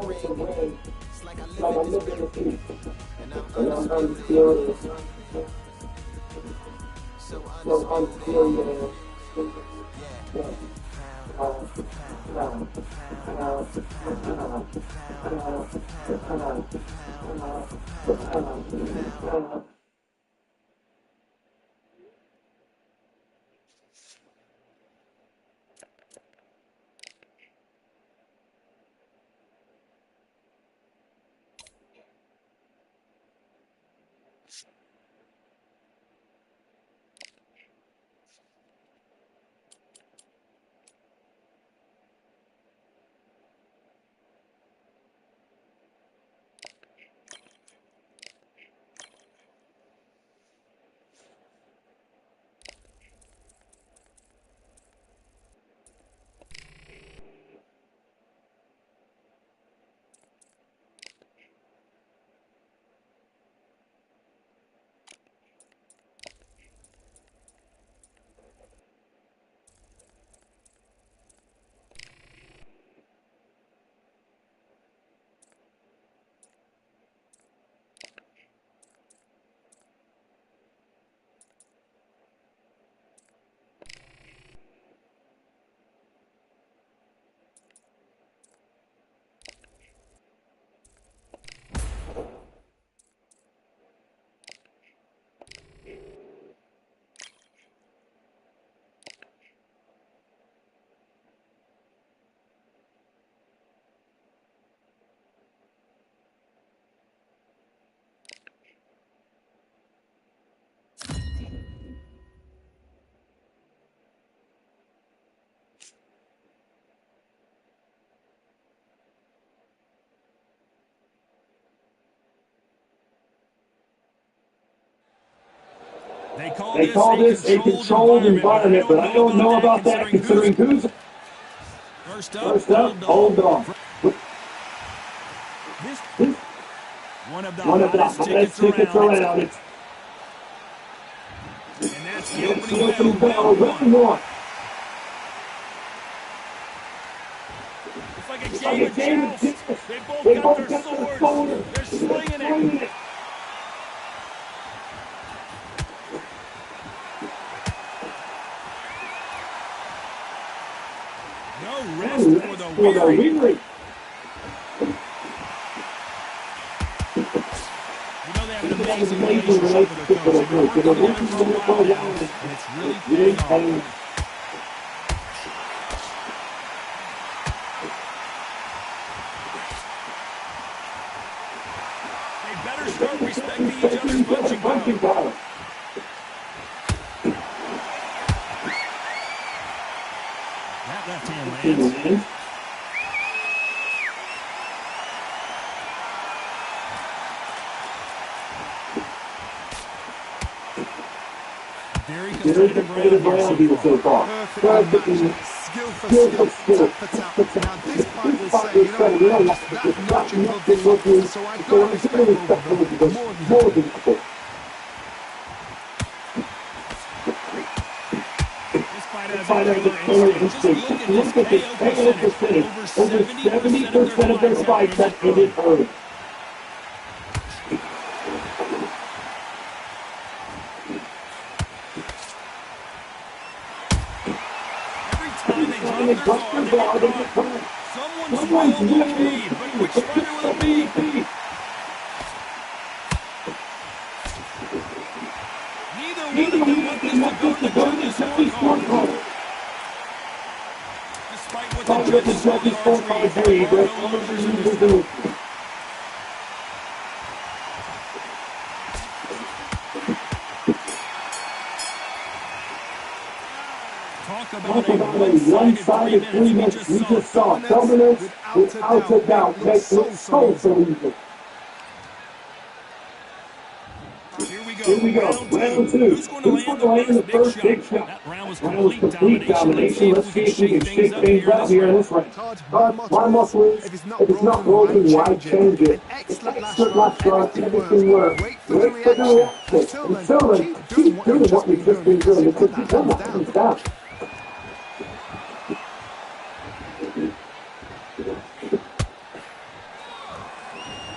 It's like I live in this beat, and I'm undisputed, so undisputed, yeah. They call this a controlled environment, but I don't know about that considering who's first up, hold on. This one of the hottest tickets around. And that's the opening bell, round one. It's like a game of joust. They both got their swords. They're slinging it. No rest for the weary. You know they have an amazing relationship with their coach. They've been working together for a while now, and it's really paying off. They better start respecting each other's punching power. That left hand lands. Very competitive round here so far. Perfectly matched. Skill for skill. Now this fight will say, you know what, that notching of the look, so I gotta respect both of them more than before. Fight has a killer instinct. Look at this KO percentage. Over 70% of their fights have ended early. Every time they drop their guard, they get caught. Someone's will will lead, but which fighter will it be? Neither one of them want this to go to the scorecard. Despite what the judges' scorecards read, their colors are usually. Talk about a one-sided 3 minutes. We just saw dominance without a doubt makes it so easy. Here we go. Round two. Who's going to land the first big shot? That round was complete domination. Let's see if we can shake things up here in this round. My motto is, if it's not broken, why change it? Excellent last shot, everything works. Wait for the reaction. Until then, keep doing what you've just been doing. Because you don't have to stop.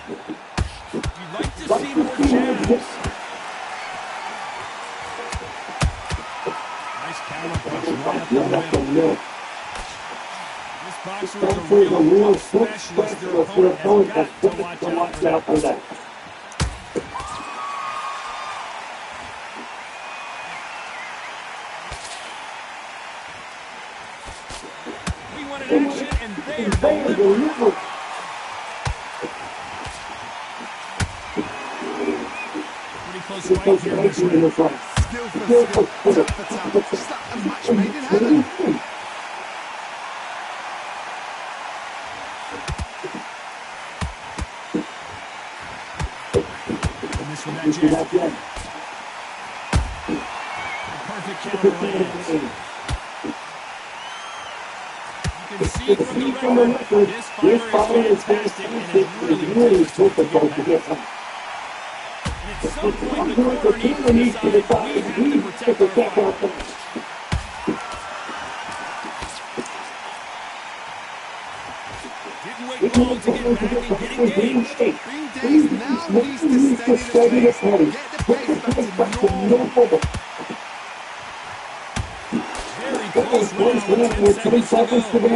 You'd like to see more jabs. Nice counter punch right up the middle. This boxer is a real hook specialist. Their opponent has got to watch out for that. We wanted action, and they are delivering. Pretty close fight here in this round. Skill for skill, tap for tap. Just like a match made in heaven. And this from that jab. Perfect counter lands. You can see from the record, this fighter is fantastic, and it's really difficult to get him. And at some point, the corner needs to decide we have to protect our fighters. Didn't wait long to get back and get engaged. Green Days now needs to steady the pace. Get the pace back to normal. Very close round with 10 seconds to go.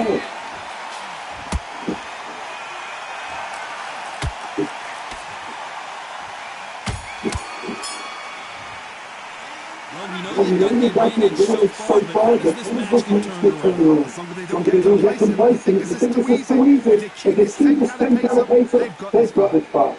Well, we know they've got the advantage so far, but this match can turn around. As long as they don't get complacent, think this is too easy. If they keep this same kind of pace up, they've got this fight.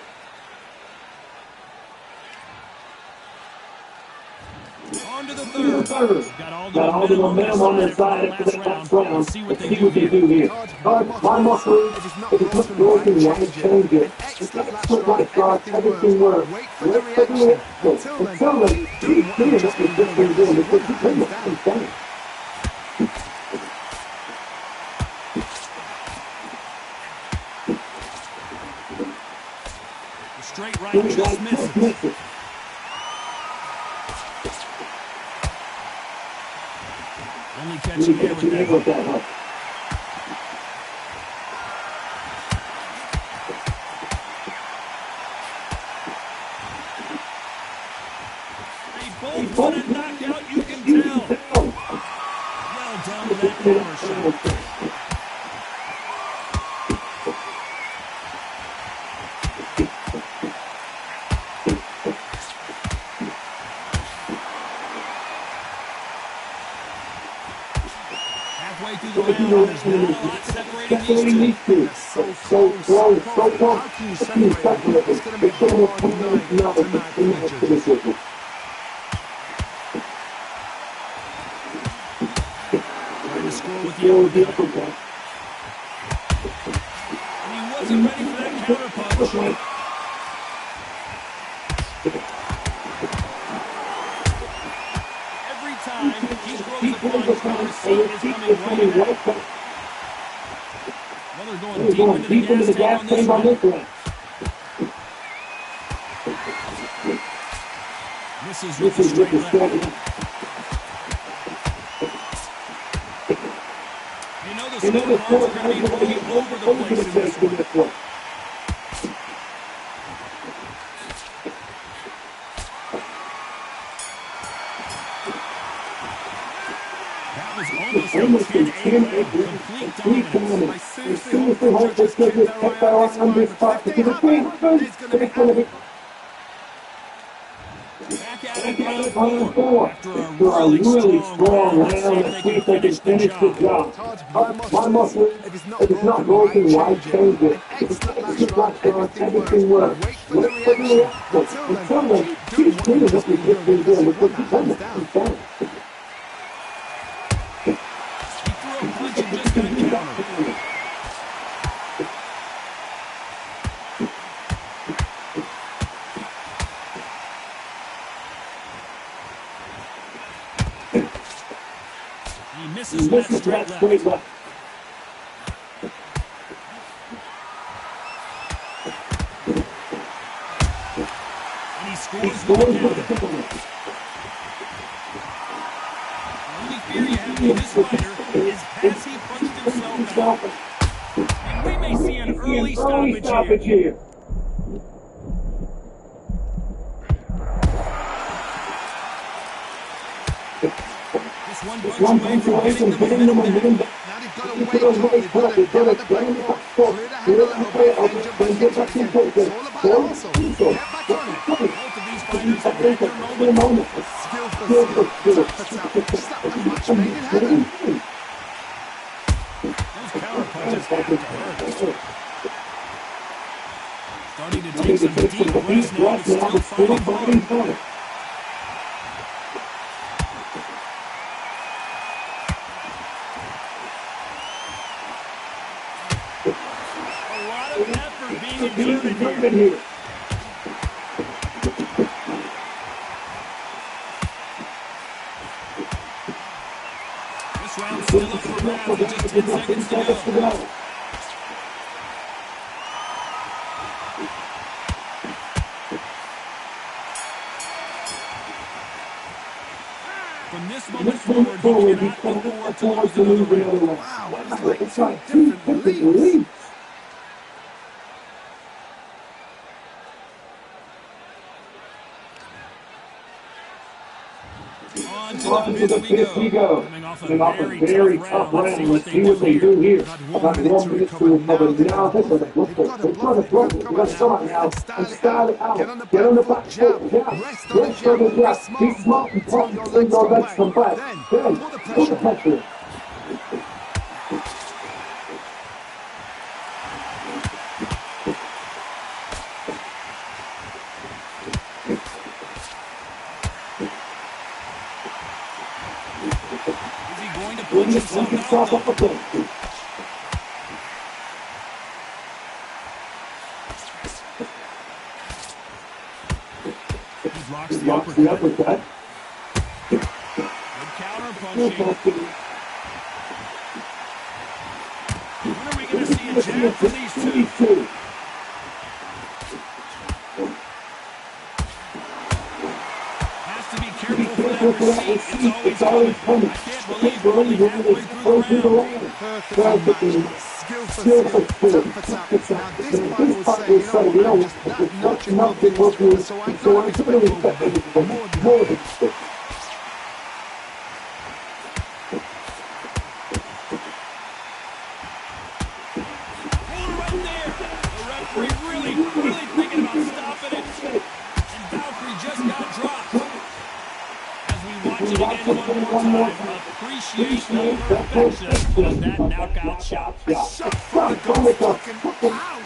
On to the third. Got all the momentum on their side after that last round. Let's see what they do here. My muscle, if it's not broken, why change it? It's like God, everything works. Wait for the reaction. Until then, do what you've just been doing. Because you're down. The straight right just misses. Only catching air with that hook. They both want a knockout, you can tell. Well done with that counter shot. Halfway through the round, there's not a lot separating these two. So close. How can you separate them? It's going to be hard tonight for the judges. Trying to score with the uppercut. And he wasn't ready for that counter punch. Every time he throws a punch, the receipt is coming right back. Well, they're going deep into the gas tank on this one. Misses with the straight left. You know the scorecards are going to be all over the place in this one. That was almost a 10-8 complete dominance. I seriously hope this judges kept their eye on this fight because it's going to be back at it on 4 after a really strong round. Let's see if they can finish the job. My muscle, if it's not broken, why change it? It's like God, everything works. Wait for the reaction. Until then, keep doing what you've been doing because you've done it. He threw a punch and just got countered. He misses with that straight left. And he scores with the counter. The only fear you have with this fighter is has he punched himself out? And we may see an early stoppage here. Just one Just punch one away punch from away getting from the getting the momentum momentum back. back. Now they've got to They've wake got to up. wake They've got up. to They've get got on to the get back on the foot, back foot. clear the head Clear a the little head bit, a and bit, get then back get into it back again. into it It's again. all about All hustle. hustle. Get back on it. Both Both of these these fighters have fighters had have their had their moments. moments. Skill for Skill skill, for skill. tap for tap. Just like a match made in heaven. Those counter punches have to hurt. Starting to take some deep breaths now, but still fighting hard. A lot of effort being exerted here. This round's still up for grabs with just 10 seconds to go. From this moment forward, he cannot afford to lose another round. Wow, it's like two different leagues. On to the fifth we go. Coming off a very tough round. Let's see what they do here. I've got 1 minute to recover. Now they've got to block it. They've got to block it. They've got to come out now and style it out. Get on the back foot, jab. Rest on the jab. Be smart and pop until your legs come back. Then, put the pressure in. Punch himself up again. He blocks the uppercut. Good counter punching. When are we going to see a jab from these two? Has to be careful for that receipt. It's always coming. I can't believe we're only halfway through the round. Perfectly matched. Skill for skill, tap for tap. Now this fight will say, you know what, that notch will be, so I'm going to respect everybody more than this. Right there. The referee really thinking about stopping it. And Valkyrie just got dropped. As we watch it again one more time, appreciate the perfection of that knockout shot. Shot from the fucking out.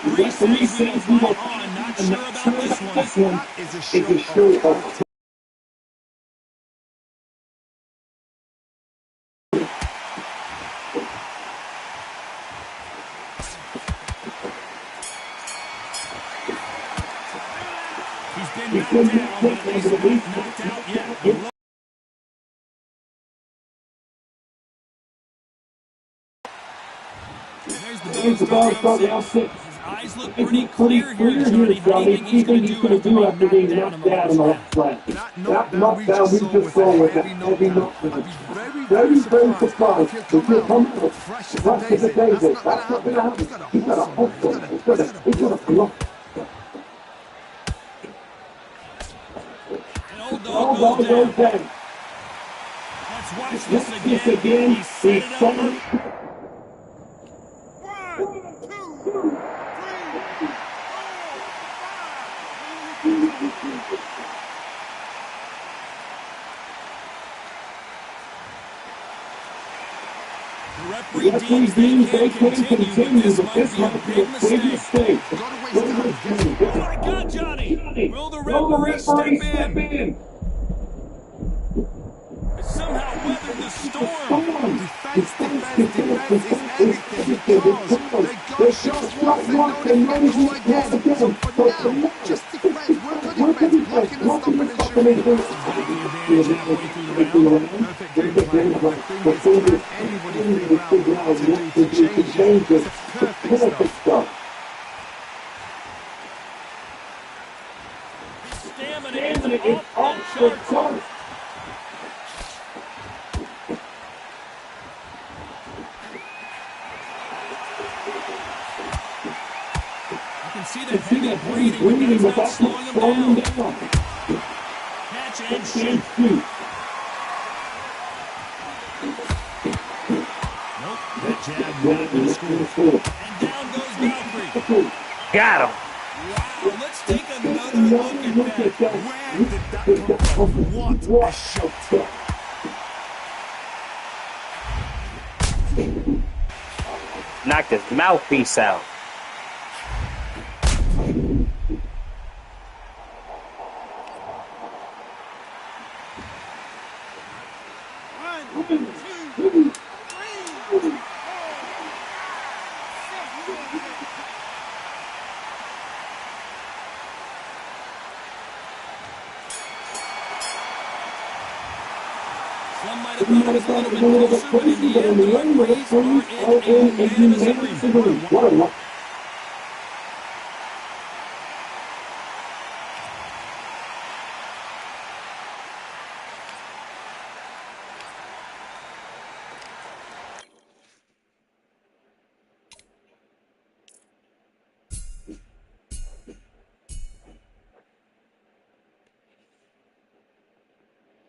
The referee says we will fight on. Not sure about this one. That is a show of He's been knocked down, but at least not knocked out yet. There's the bell start round 6. His eyes look pretty clear here, Johnny. How do you think he's going to do after being knocked down in the last round? That knockdown we just saw with that heavy knockdown. Very surprised if he'll come out fresh as a daisy. That's not going to happen. He's got to hustle. He's got to block. And old dog goes down. Let's watch this again. He set it up. The referee deems they can continue, but this might be a big mistake. Oh my God, Johnny! Will the referee step in? Somehow weathered the storm. Defense is everything because they got shots once, they know they can go again. So for now, just defense, work on defense, blocking and stopping and shooting. He's got the advantage halfway through the round. Perfect game plan. The thing is, can anybody figure out what to do to change it? perfect stuff. Stamina is off the charts. You can see the heavy breathing, but that's not slowing him down. Catch and shoot. Nope, that jab not going to score. And down goes Valkyrie. Got him. Wow, let's take another look at that. Where did that come from? What a shot. Knocked his mouthpiece out. Some might have thought it was a little bit closer, but in the end, the referees are in a unanimous agreement.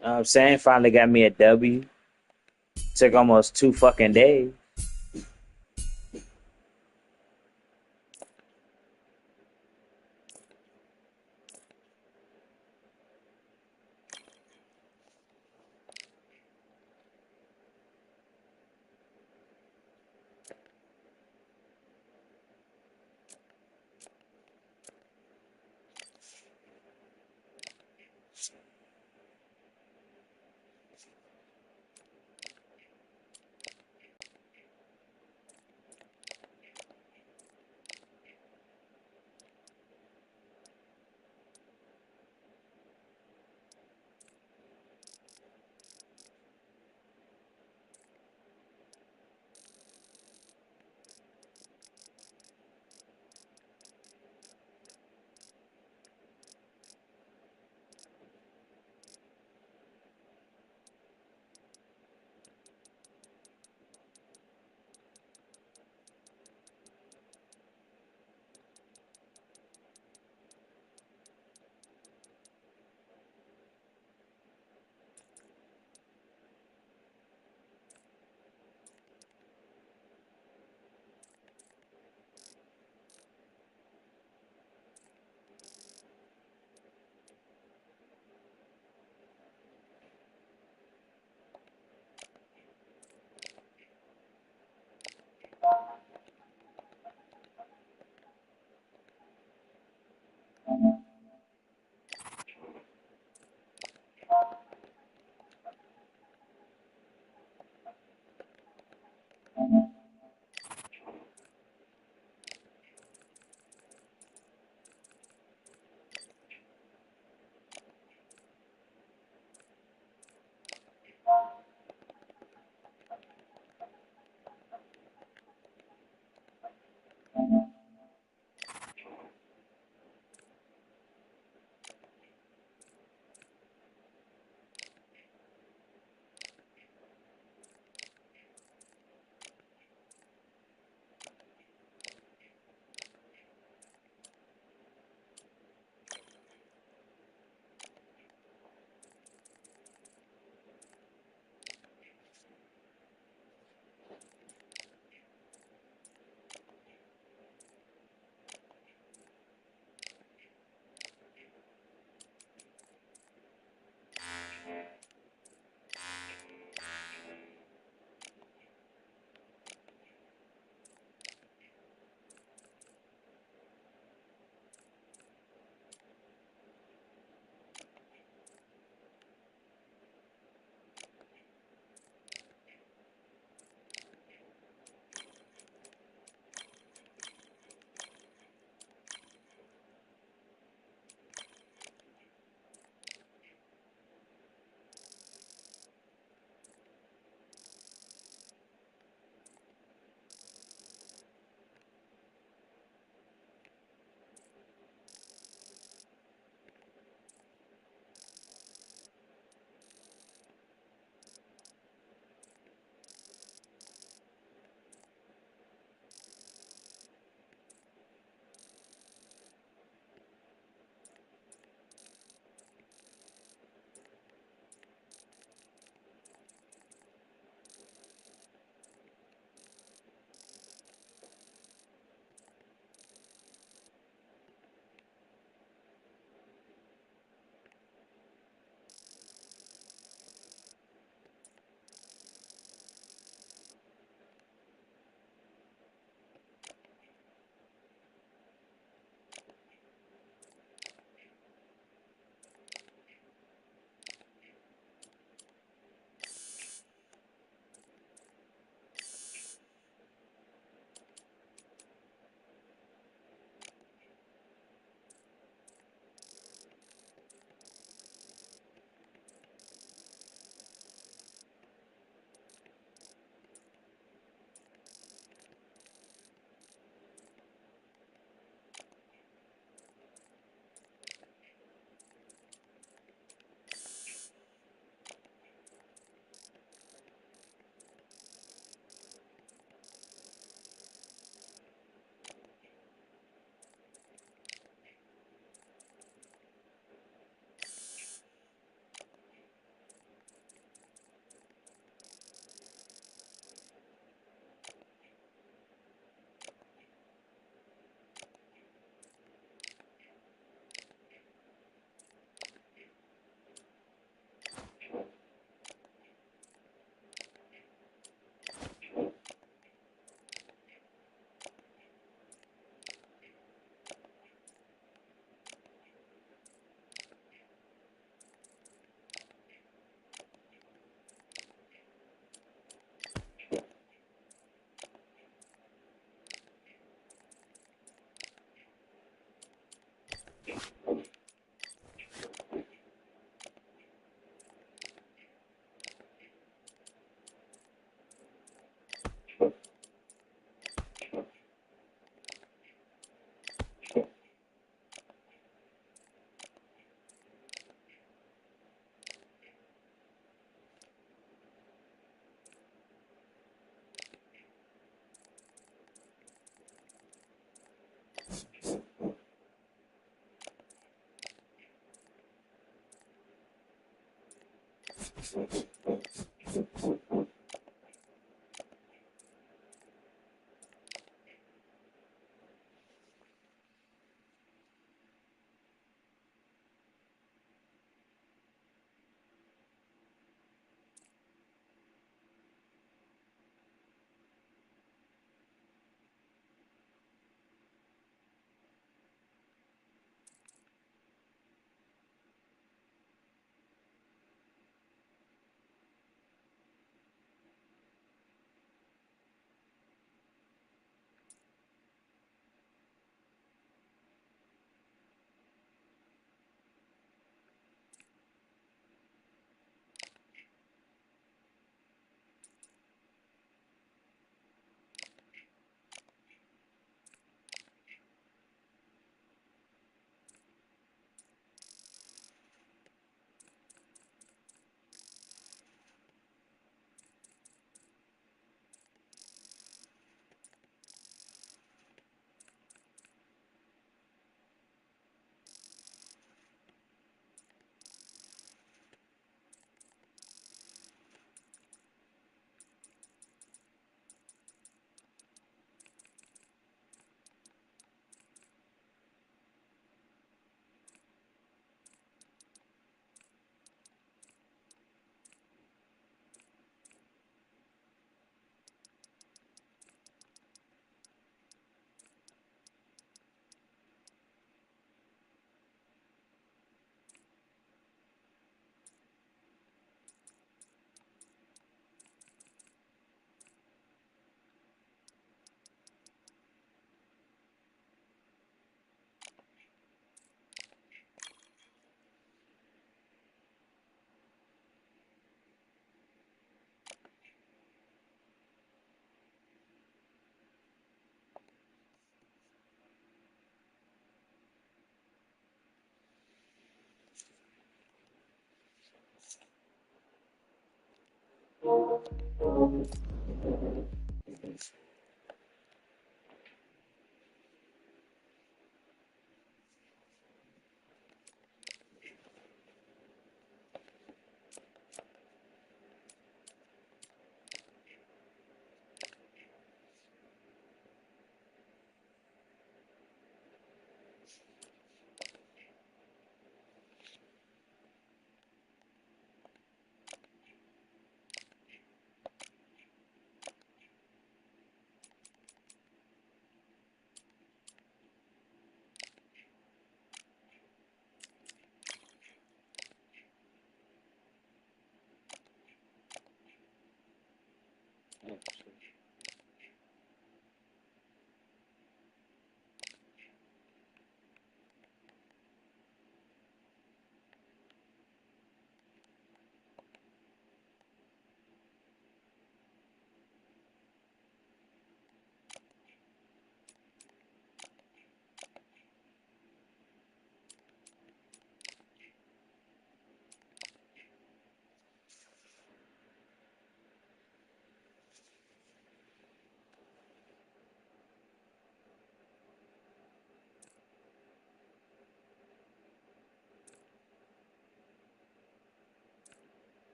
I'm saying, finally got me a W. Took almost 2 fucking days.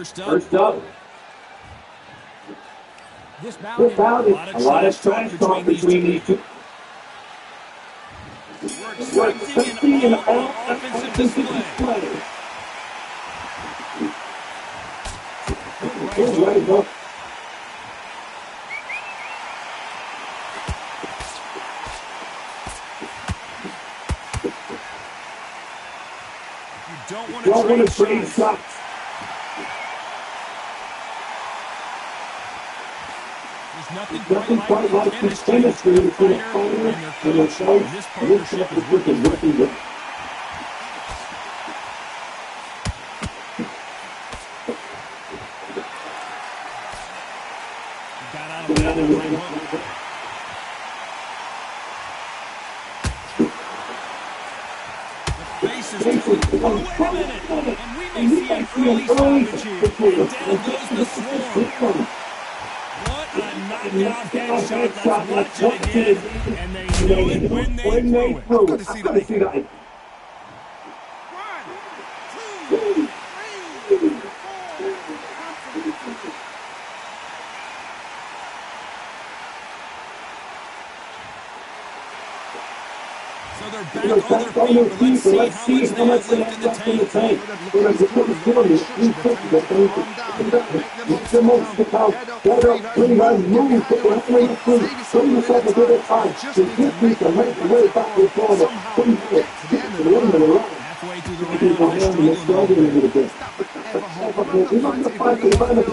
First up. This This bout bout is is a lot of trash talk between these two. We're expecting an all-out offensive display. right hook. Don't want to trade shots. There's nothing quite like the chemistry between a fighter and their coach. This partnership is working good. Got out of the right hook. The face is too. Oh, wait a minute. And we may see an early stoppage here. And down goes the swarm. What a knockout headshot. Let's watch it again. And they knew it when they threw it. Good to see that. 1, 2, 3, 4. So they're back on their feet, but let's see how much they have left in the tank. Make the most to count. Get up, pretty much move, put your hand through. Save yourself a bit of time. Just need to make the way back and forward. Somehow get to the end of the round. Halfway through the round, they're struggling a little bit. We're not the fight to run it.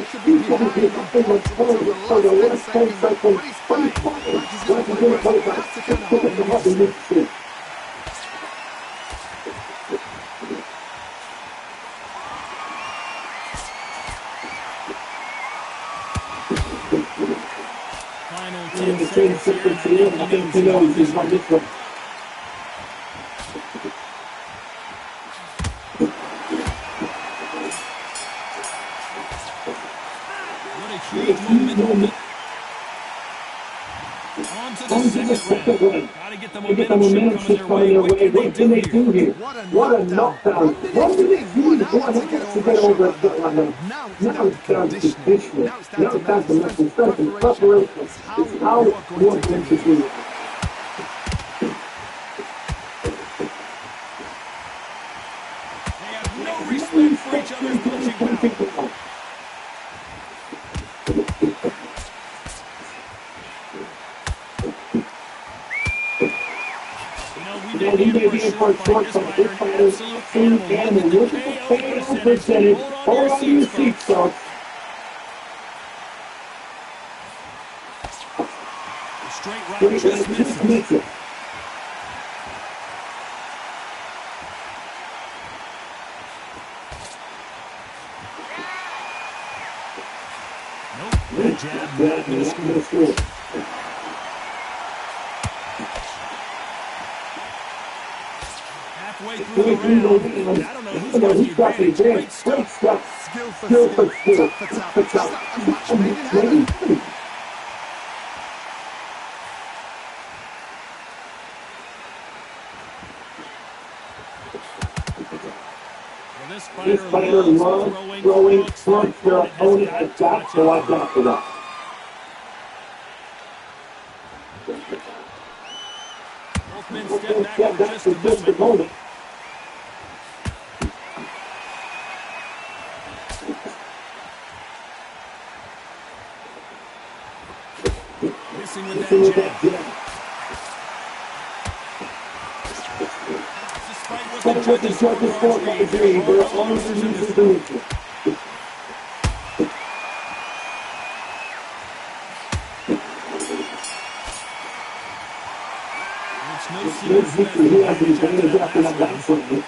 Should be behind for the last 10 seconds. But he's fighting. Like he's going to play back. Just pick up the head and move the feet. Final 10 seconds here. I think he knows he's not this one. What a huge movement. On to the second round. Got to get the momentum shift coming their way. What can they do here? What a knockdown. 1 minute, 1 hour to get over a shot like that. Now it's down to conditioning. Now it's down to mental strength and preparation. It's how you are going to do it. They have no respect for each other's punching power. We may be in for a short fight. This fight is absolute animal. Look at the KO percentage. Hold on to your seats, folks. Straight right, just misses. Nope, that jab not going to score. Halfway through the round, I don't know who's got the advantage. Great stuff. Skill for skill. Tap for tap. A match made in heaven. This fighter loves throwing punch their opponent has got to watch out for that. Both men step back for just a moment. Missing with that jab. Despite what the judges scored by three, their arms are used to it. No secret who has the advantage after that last one.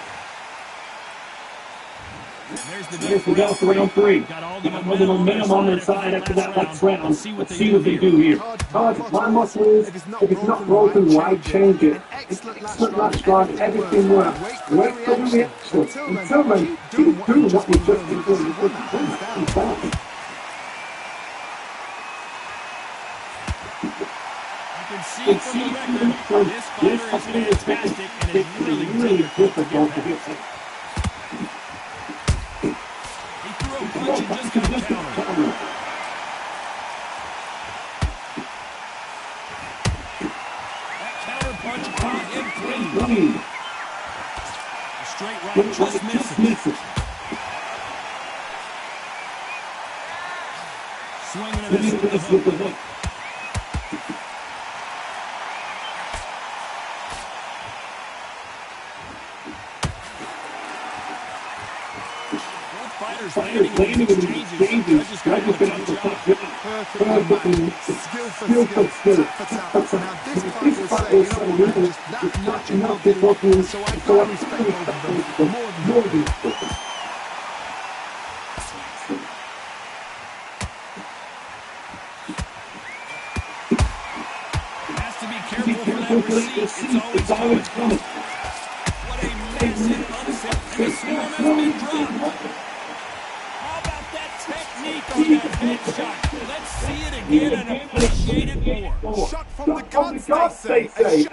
There's the bell for round 3. Got all the momentum on their side after that last round. Let's see what they do here. My muscle is, if it's not broken, why change it? Excellent last run, everything works. Wait for the reaction. Until then, keep doing what you just did. You can see from the record, this fighter is fantastic and is really difficult to get. He threw a punch and just got countered. That counter punch caught him clean. The straight right just misses. Swinging and missing with the hook. Fighters landing in these exchanges. Judges got to do a tough job. Perfectly matched. Skill for skill. Tap for tap. Now this fight will say, you know what, just that much above the line. So I gotta respect both of them more than Has to be careful for that receipt. It's always coming. What a massive upset. And the swarm has been dropped. How about that technique on that headshot? Let's see it again and appreciate it more. shot from the guts, they say.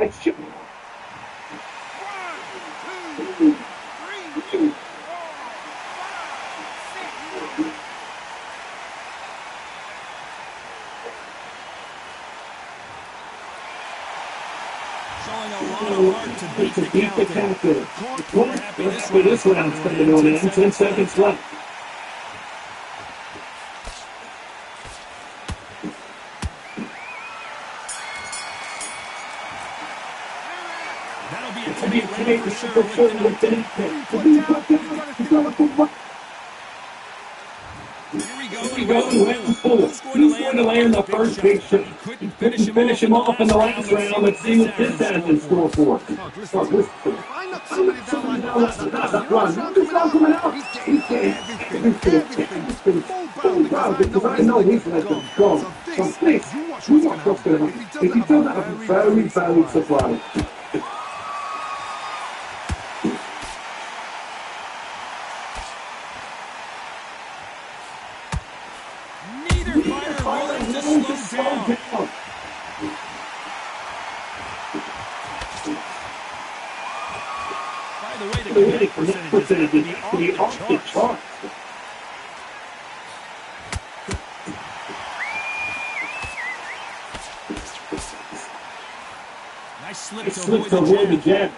Showing a lot of heart to beat the count there. We're happy this round's coming on in. 10 seconds left. That'll be a today for sure with the Here we go. Who's going to land the first big shot? Couldn't Finish him off in the last round. Let's see what this has in store for us. If I knock somebody down like that, you know what's coming out? He's getting everything. Full barrel, because I know he's let them go. So this, you watch what's going to happen. If he does that, I'm very surprised. Neither fighter willing to slow down. By the way, the kinetic percentage is off the charts. Nice slip to avoid the jab.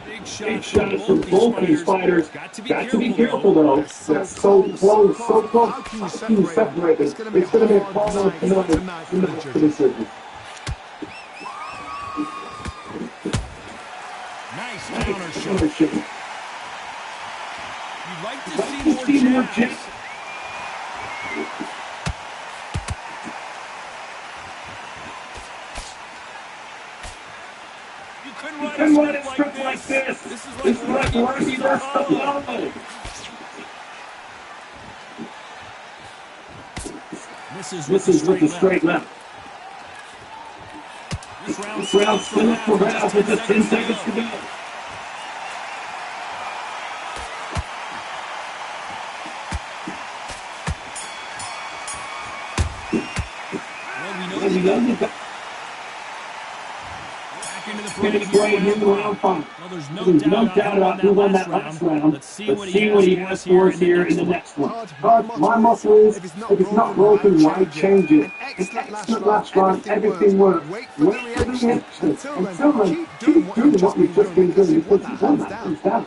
Big shots from both these fighters. Got to be careful though. That's so close. How can you separate it? It's going to be a hard night tonight for the decision. Nice counter shot. You'd like to see more jabs. You couldn't run a strip like this. This is like Rocky versus Apollo. Misses with the straight left. This round's still up for grabs with just 10 seconds to go. Well, we know the into the fray here in the round five. Well, there's no doubt about who won that last round. Let's see what he has for us here in the next one. My motto is, if it's not broken, why change it? An excellent last round, everything worked. Wait for the reaction. Until then, keep doing what we've just been doing. Put that hands down.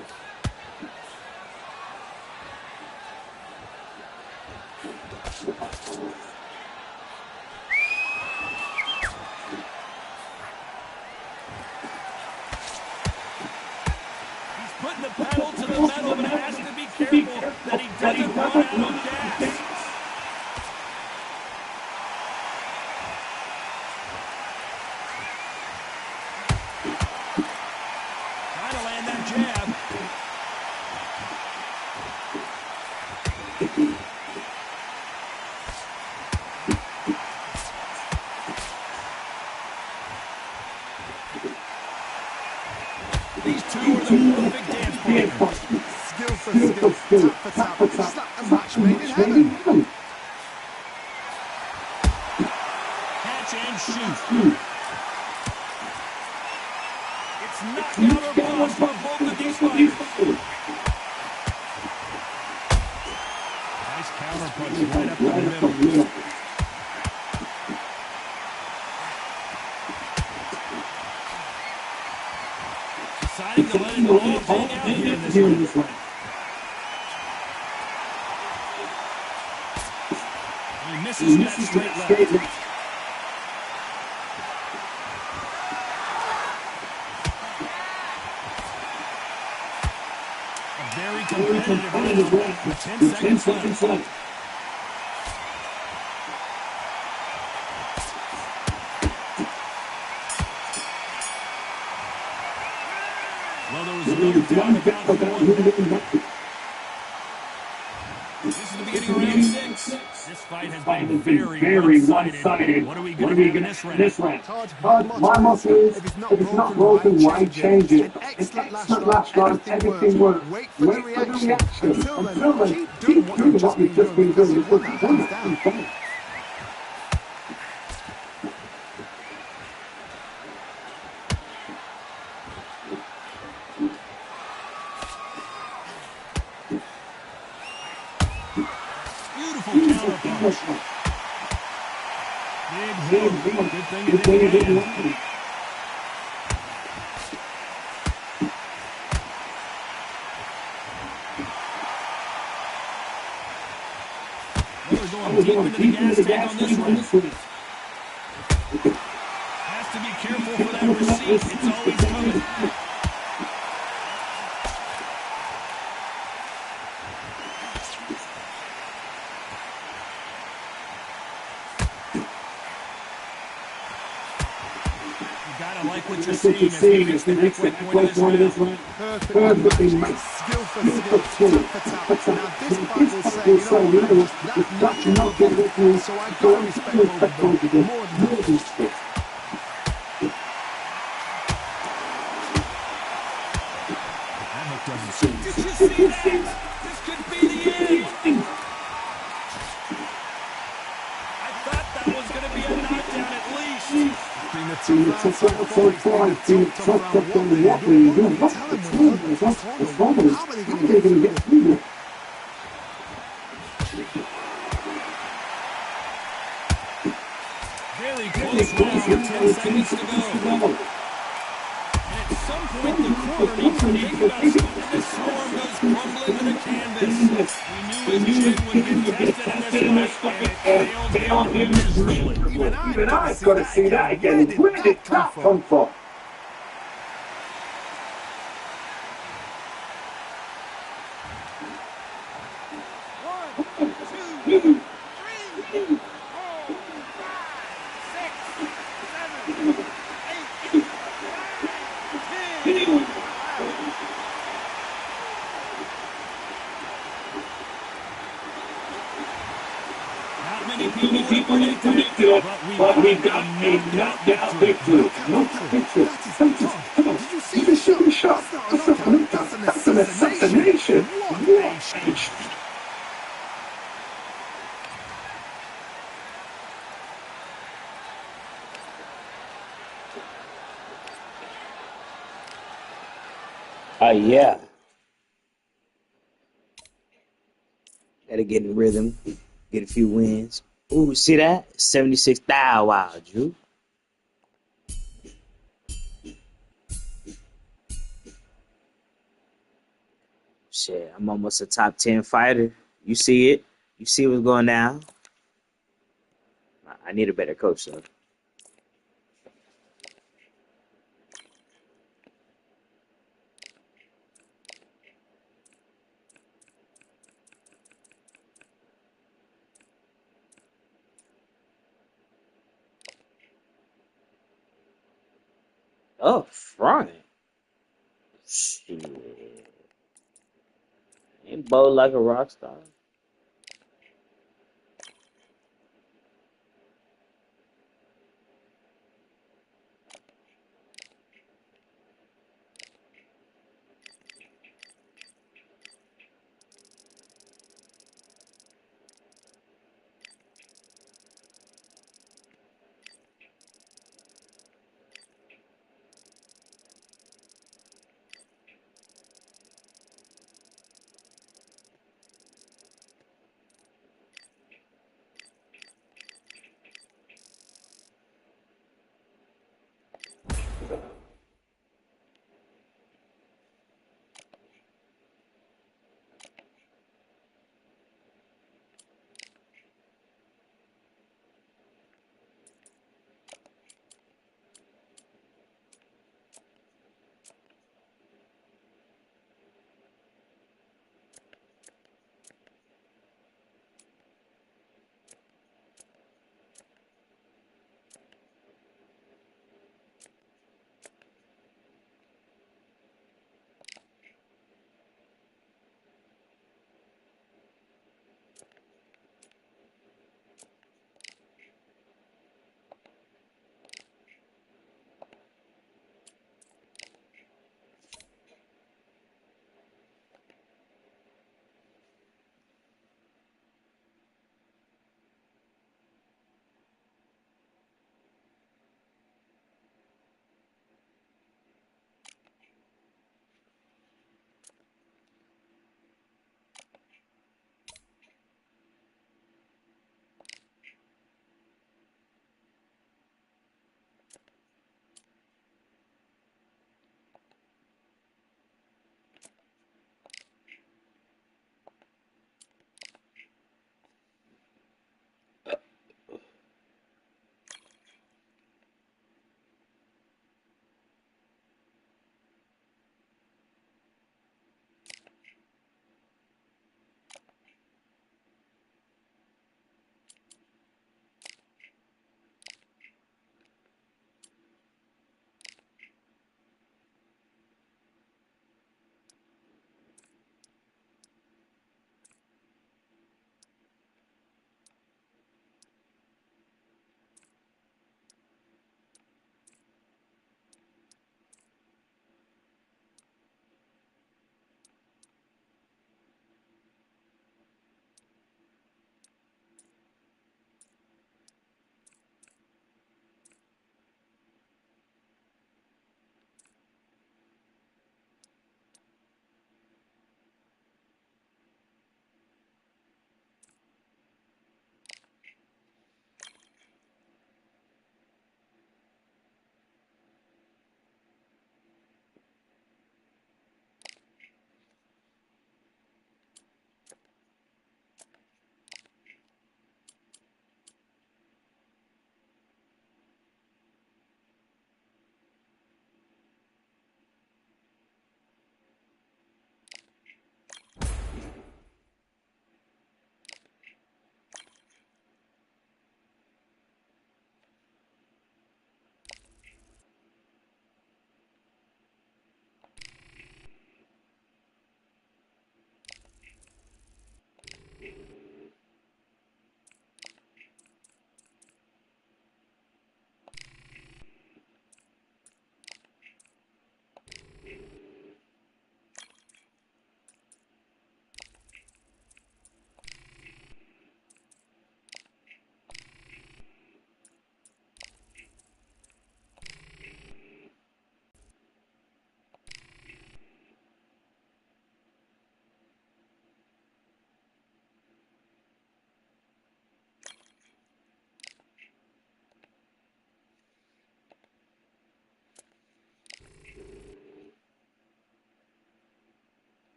Putting the pedal to the metal, but has to be careful that he doesn't run out of gas. Trying to land that jab. These two are the perfect dance partners. Skill for skill, tap for tap. It's like a match made in heaven. Catch and shoot. It's knockout or bust for both of these fighters. Nice counter punch right up the middle. all hang out here in this one. He misses that straight left. A very competitive round with 10 seconds left. Well, there was no doubt about who won that. This is the beginning of round 6. This fight has been very one-sided. What are we going to have in this round? Todd, my motto is, if it's not broken, why change it? An excellent last round, everything works. Wait for the reaction. Until then, keep doing what you've just been doing because it's down. Big hook. Good thing it didn't land. Well, we're going deep into the gas tank on this one. Has to be careful for that receipt. It's always coming. What you're seeing is the next point of this round. Perfectly made. Skill for skill, tap for tap. Now this fight will say, you know what, that's not good with me, so I got respect over the more than this. That hook doesn't suit. Did you see that? This could be the end. I thought that was going to be a knockdown at least. Been a tough round so far. It's been a tough round on what we do. What's the problem? How are they going to get through it? Very close round with 10 seconds to go. And at some point, the corner needs to think about something. This swarm goes crumbling to the canvas. We knew his chin would get tested in this fight, and it failed him miserably. Even I've got to see that again. Where did that come from? But we got a knockdown victory. Did you see the shot? That's an assassination. What? Yeah. Gotta get in rhythm, get a few wins. Ooh, see that? 76,000. Wow, Drew. Shit, I'm almost a top 10 fighter. You see it. You see what's going down. I need a better coach, though. Oh, front. Shit. Ain't Bo like a rock star?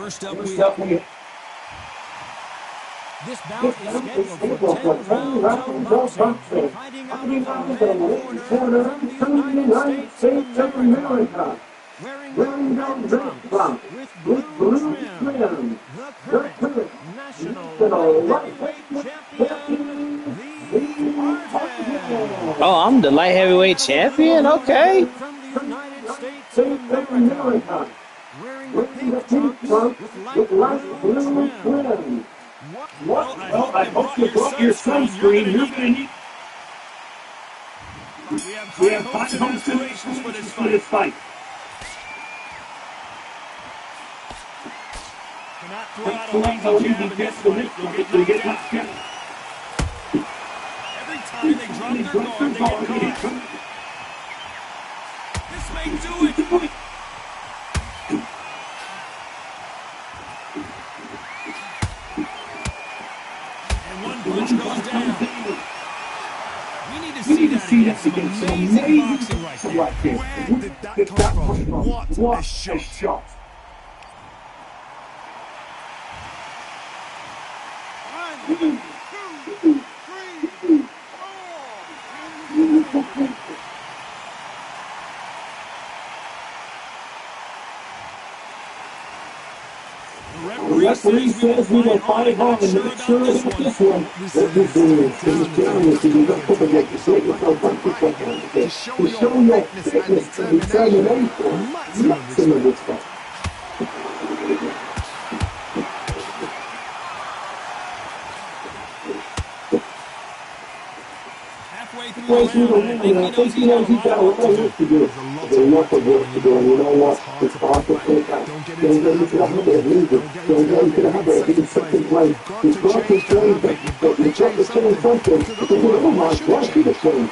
First up, First up, we this bout is scheduled for 10 rounds of boxing. Fighting out of the red corner from the United States of America. Wearing red trunks with blue trim. The current national light heavyweight champion, Lee Martin. Oh, I'm the light heavyweight champion? Okay. From the United States of America. Wearing the pink trunks with light blue trim. Well, I hope you brought your sunscreen. You're going to need. We have high hopes and aspirations for this fight. Cannot throw out a lazy jab against the Nick. You'll get knocked out. Every time they drop their guard, they get caught. This may do it. Punch goes down. We need to see that again. Some amazing boxing right there. Where did that come from? What a shot. One, two, three, four. The referee says we will fight hard and make sure that this one. This is down to be up against the state of to show your fitness and determination. Maximum respect. Halfway through the round, I think he knows he's got a lot of work to do. There's a lot of work to do, and you know what? It's hard to take out. Don't get into the habit of losing. Don't get into the habit of being second place. You've got to change that. You've got to change something. Because you know, why should it change?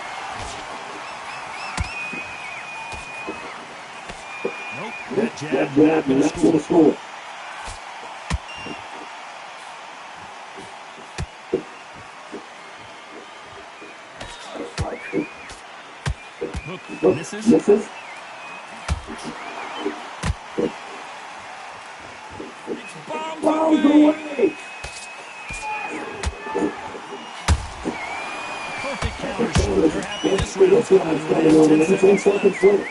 Nope, that jab, And that's what it's for. Hook misses. It's bombed away. Perfect counter shot. They're happy this round's coming. 10 seconds later.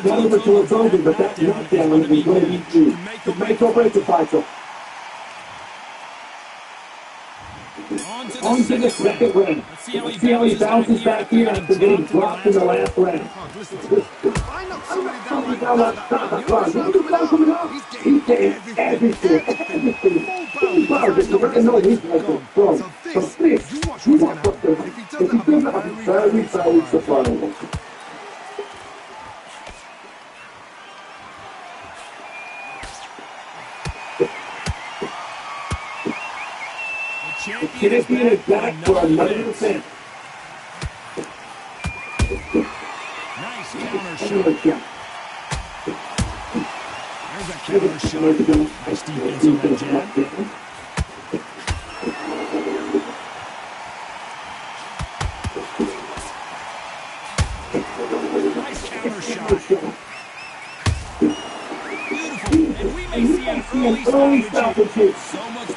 Not over till it's over, but that knockdown is going to be huge. To make or break the fight. On to the second round. Let's see how he bounces back here after getting dropped in the last round. I knocked somebody down like that. He's getting everything. Wow, you already know he's like strong. So this, you watch what's going to happen. If he does that, I'm very surprised. Champion is back for another defense. Nice counter shot. There's a counter shot. Nice defense on that jab. Nice counter shot. Beautiful. And we may see an early stoppage here. So much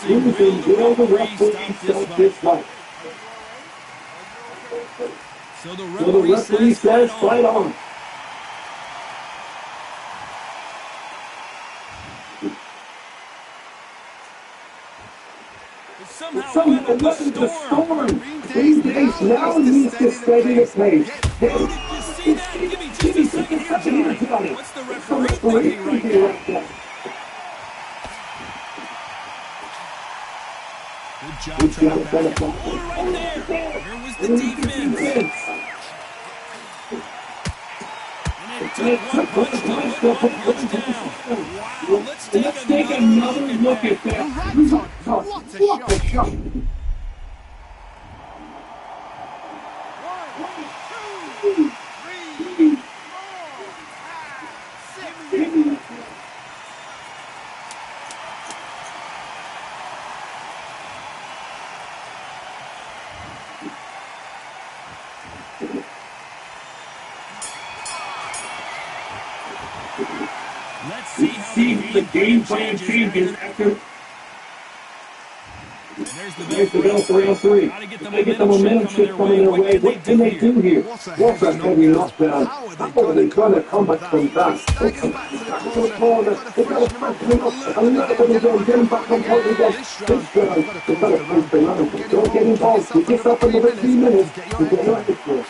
bruising. Will the referee stop this fight? So the referee says fight on. Somehow weathered the storm. Green Days now needs to steady the pace. Did you see that? Give me just a second here, Johnny. What's the referee thinking right now? Good job trying to back up. Oh, right there. Where was the defense? And it took one punch to put one punch down. Wow, let's take another look at that. What a shot. Let's see how the game plan changes after. There's the bell for round three. Got to get the momentum shift coming their way. What can they do here? What a heavy knockdown. How are they going to come back from that? Staggers back to the corner. They've got to freshen him up a little bit again. Get him back on point again. This round, they've got to close the round. Don't get involved. Give yourself another 3 minutes to get your head for it.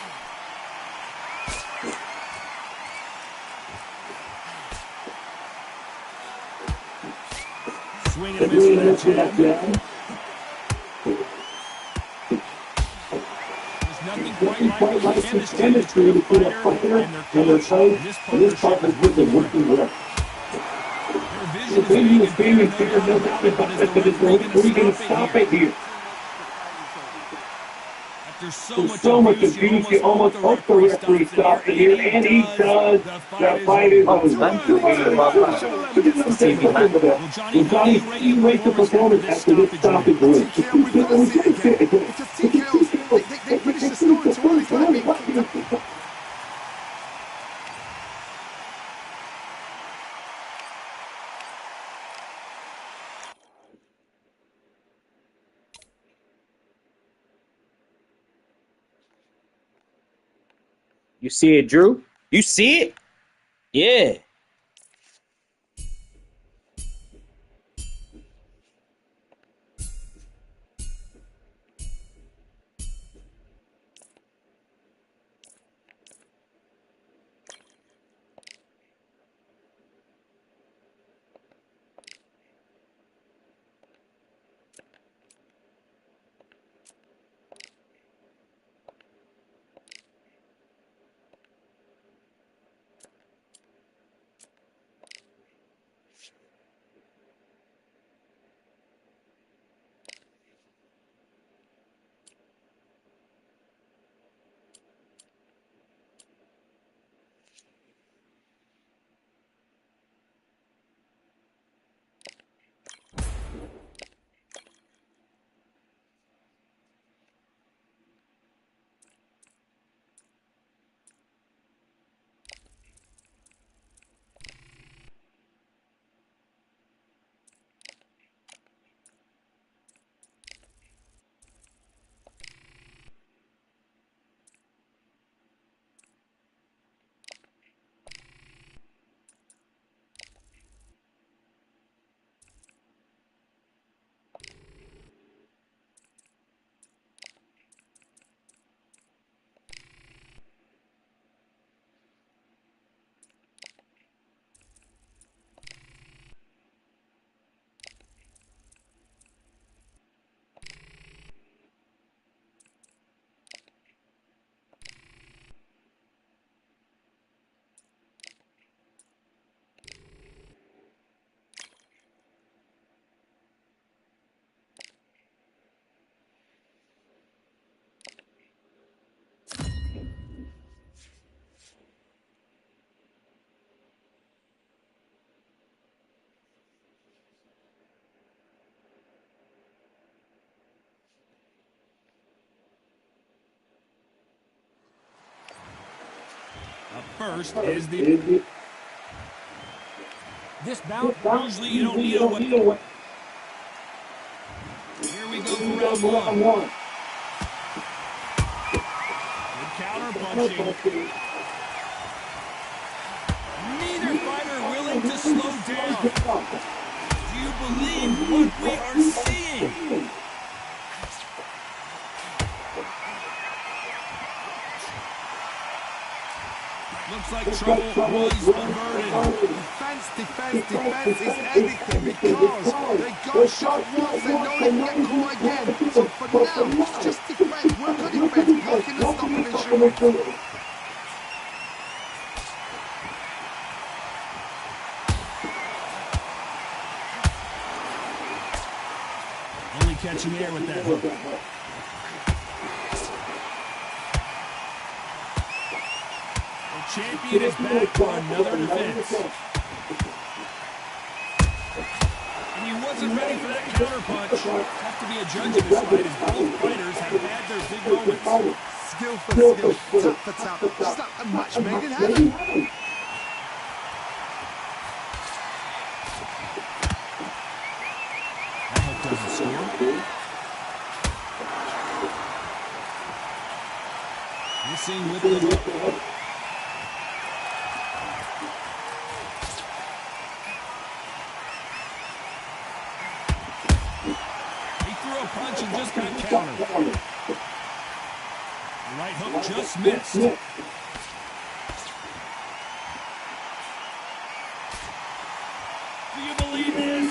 Swing and a miss for that jab. Nothing quite like some chemistry between a fighter and their coach, and this partner's with them working well. Their vision is very clear, no doubt about it, but is Lee going to stop it here? After so much abuse, you almost hope the referee stops it here, and he does. The fight is over. Well, Johnny, you rate the performance after this stoppage win. It's a TKO. They finished the story to all. It's like being... You see it, Drew? You see it? Yeah. First is the... This bout, usually you don't need a weapon. Here we go for round one. Good counter punching. Neither fighter willing to slow down. Do you believe what we are seeing? Looks like trouble was averted. Defense is everything because they got shot once, they know they can get caught again. So for now, it's just defense, work on defense, blocking and stopping and shooting. Only catching air with that hook. Champion is back for another defense. And he wasn't ready for that counterpunch. Tough to be a judge in this fight as both fighters have had their big moments. skill for skill, tap for tap, just like a match made in heaven. That hook doesn't score. Missing with the hook. He threw a punch and just got countered. The right hook just missed. Do you believe this?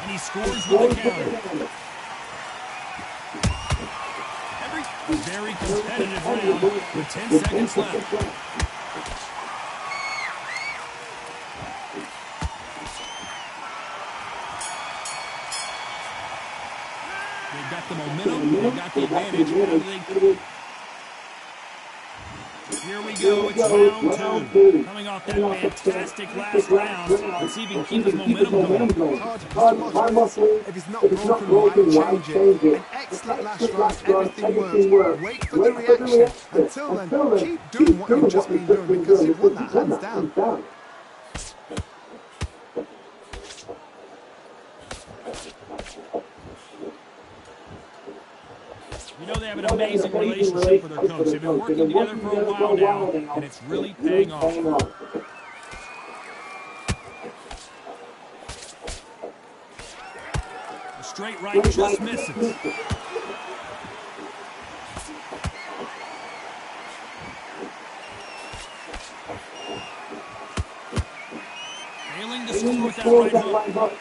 And he scores with the counter. A very competitive round with 10 seconds left. They've got the momentum, they've got the advantage. Here we go, it's round two. Coming off that fantastic last round. Let's see if he can keep his momentum going. Hard muscle. If it's not broken, why change it? An excellent last round, everything works. Wait for the reaction. Until then, keep doing what you've just been doing because you've won that hands down. You know they have an amazing relationship with their coach. They've been working together for a while now, and it's really paying off. The straight right just misses. Failing to score with that right hook.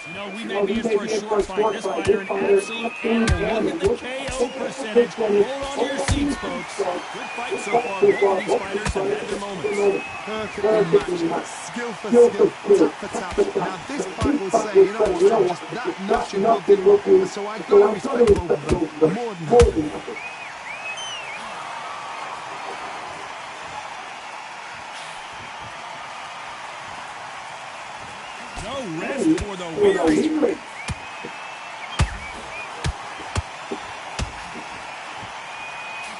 You know, we may be in for a short fight. This fighter, an absolute animal. Look at the KO percentage. Hold on to your seats, folks. Good fight so far. Both of these fighters have had their moments. Perfectly matched. Skill for skill, tap for tap. Now this fight will say, you know what, I'm just that notch above you. So I gotta respect both of them more than happy. No rest for the weary.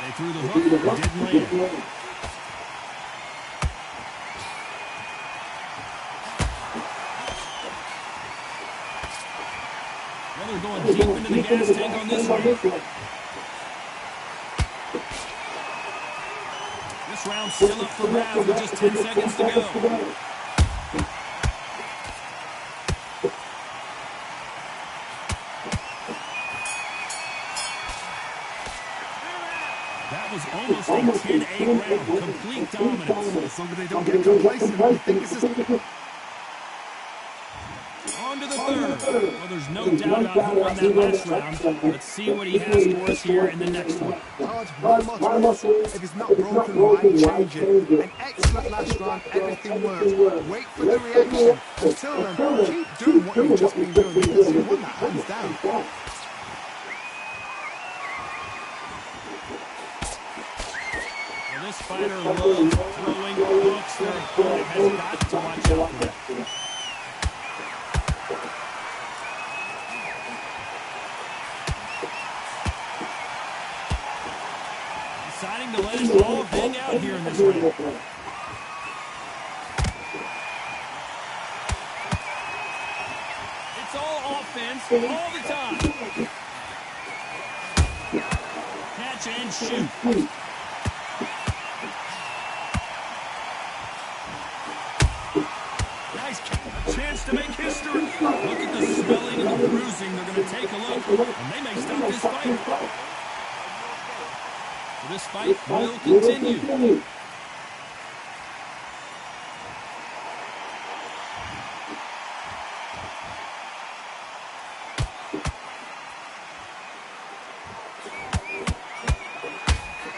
They threw the hook, it didn't land. Well, they're going deep into the gas tank on this one. This round's still up for grabs with just 10 seconds to go. That was almost a 10-8 round. Complete dominance. As long as they don't get complacent, I think this is... On to the third. Well, there's no doubt about who won that last round. Let's see what he has for us here in the next one. Hard muscle. If it's not broken, why change it? An excellent last round, everything works. Wait for the reaction. Until then, keep doing what you've just been doing because you won that hands down. This fighter loves throwing hooks. Their opponent has got to watch out for that. Deciding to let it all hang out here in this round. It's all offense all the time. Catch and shoot. Chance to make history. Look at the swelling and the bruising. They're going to take a look, and they may stop this fight. So this fight will continue.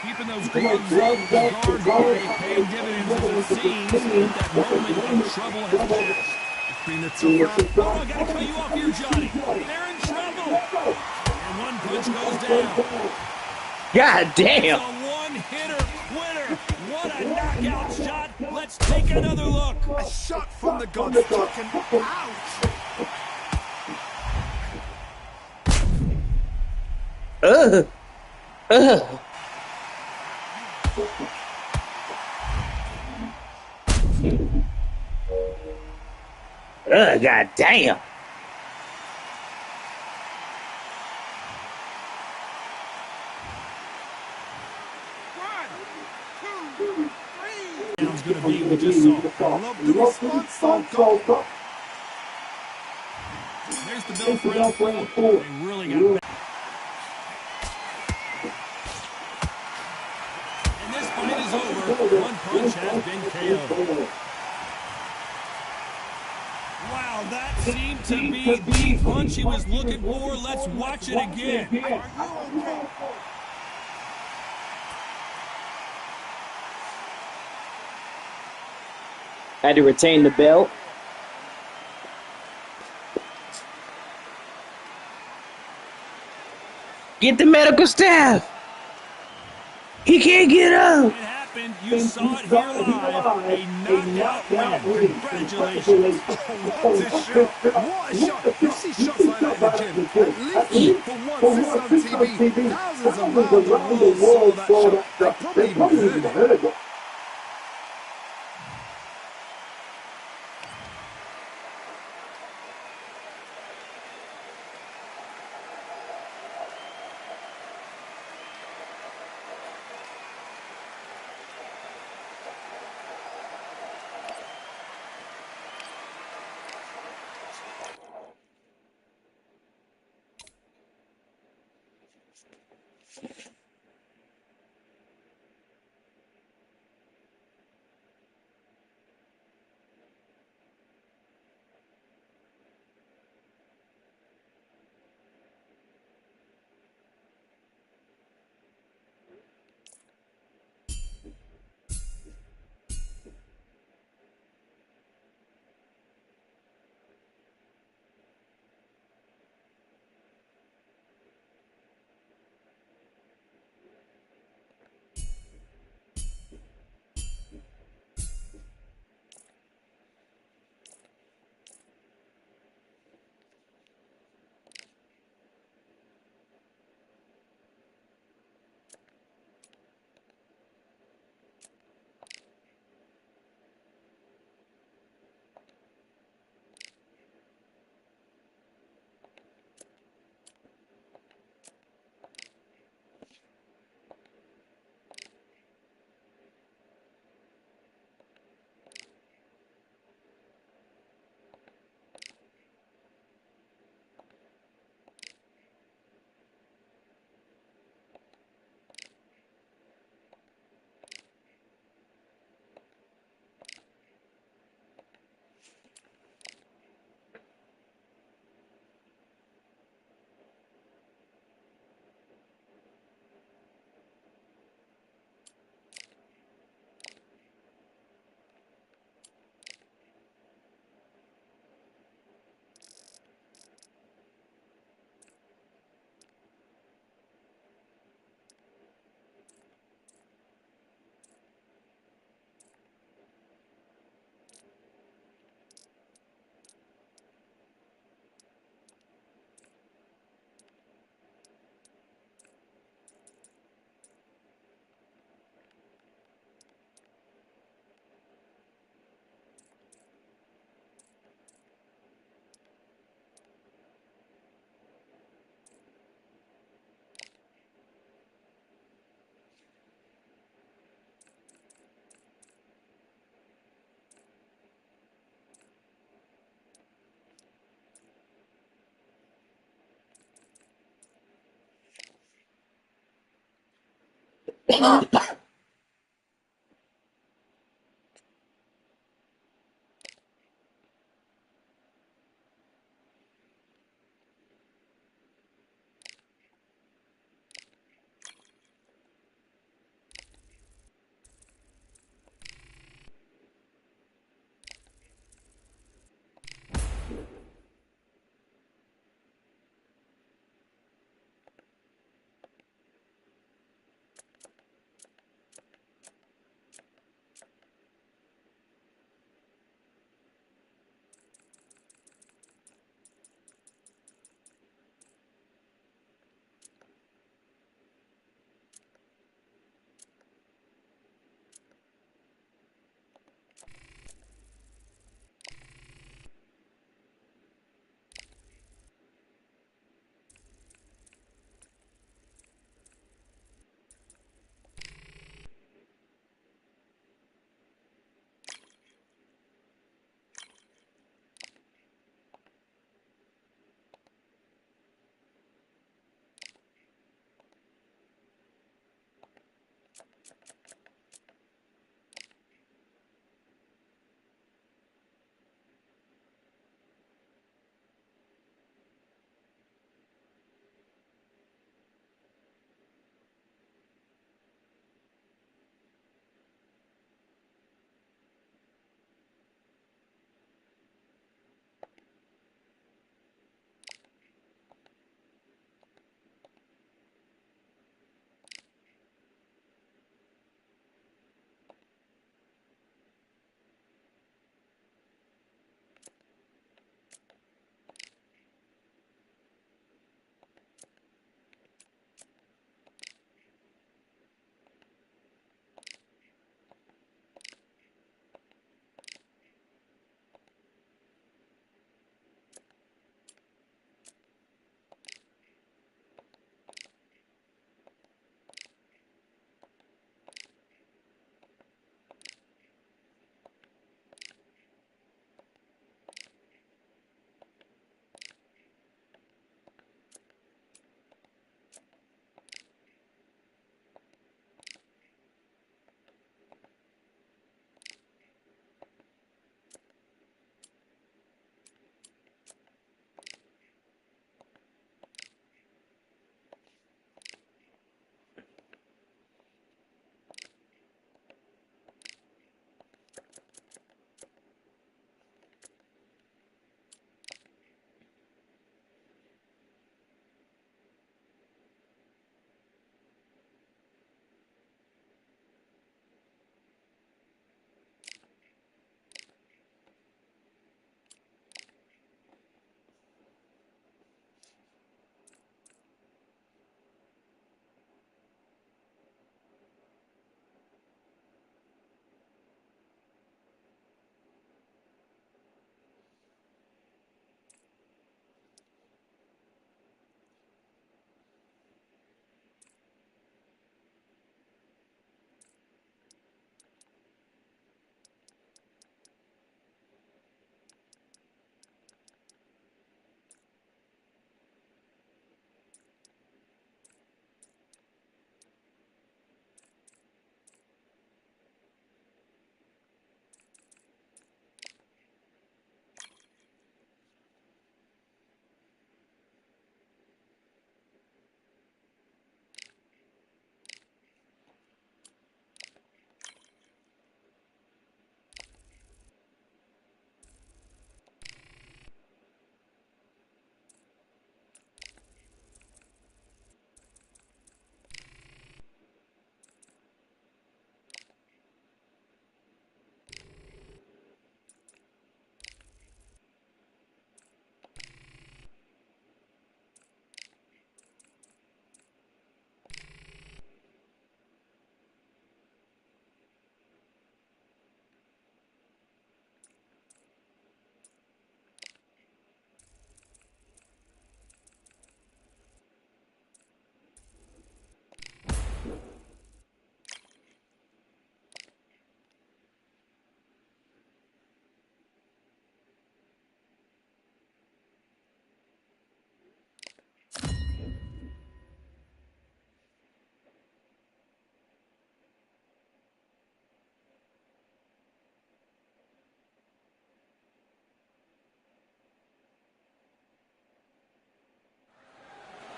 Keeping those gloves up, the guard already paying dividends as it seems that moment of trouble has passed. Oh, I gotta cut you off here, Johnny. They're in trouble. And one punch goes down. God damn. It's a one-hitter quitter. What a knockout shot. Let's take another look. a shot from the gods. Talking out. Ugh. Ugh. Ugh, god damn. Down's going to be we just saw. I love the response, Salter. There's the bell for round 4. They really got back. And this fight is over. One punch has been KO'd. Wow, that seemed to be the punch he was looking for. Let's watch it again. Are you okay? Had to retain the belt. Get the medical staff. He can't get up. It happened. You saw it here live. A knockout win. Congratulations. What a shot! What a shot! You see shots like that in the gym. At least for once this is on TV. Thousands around the world saw that shot. They probably even heard it.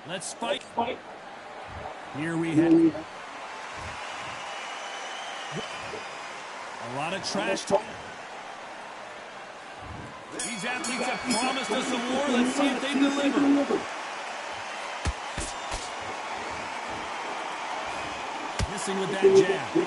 Let's fight. Here we have a lot of trash talk. These athletes have promised us a war. Let's see if they deliver. Missing with that jab.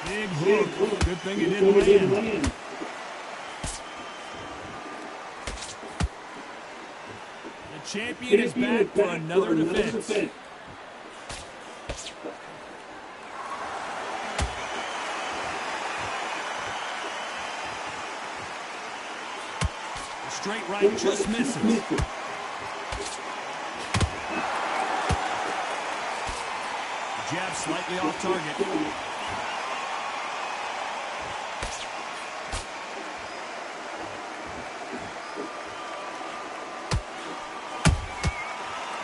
Big hook. Good thing it didn't land. The champion is back for another defense. Straight right just misses. Jab slightly off target.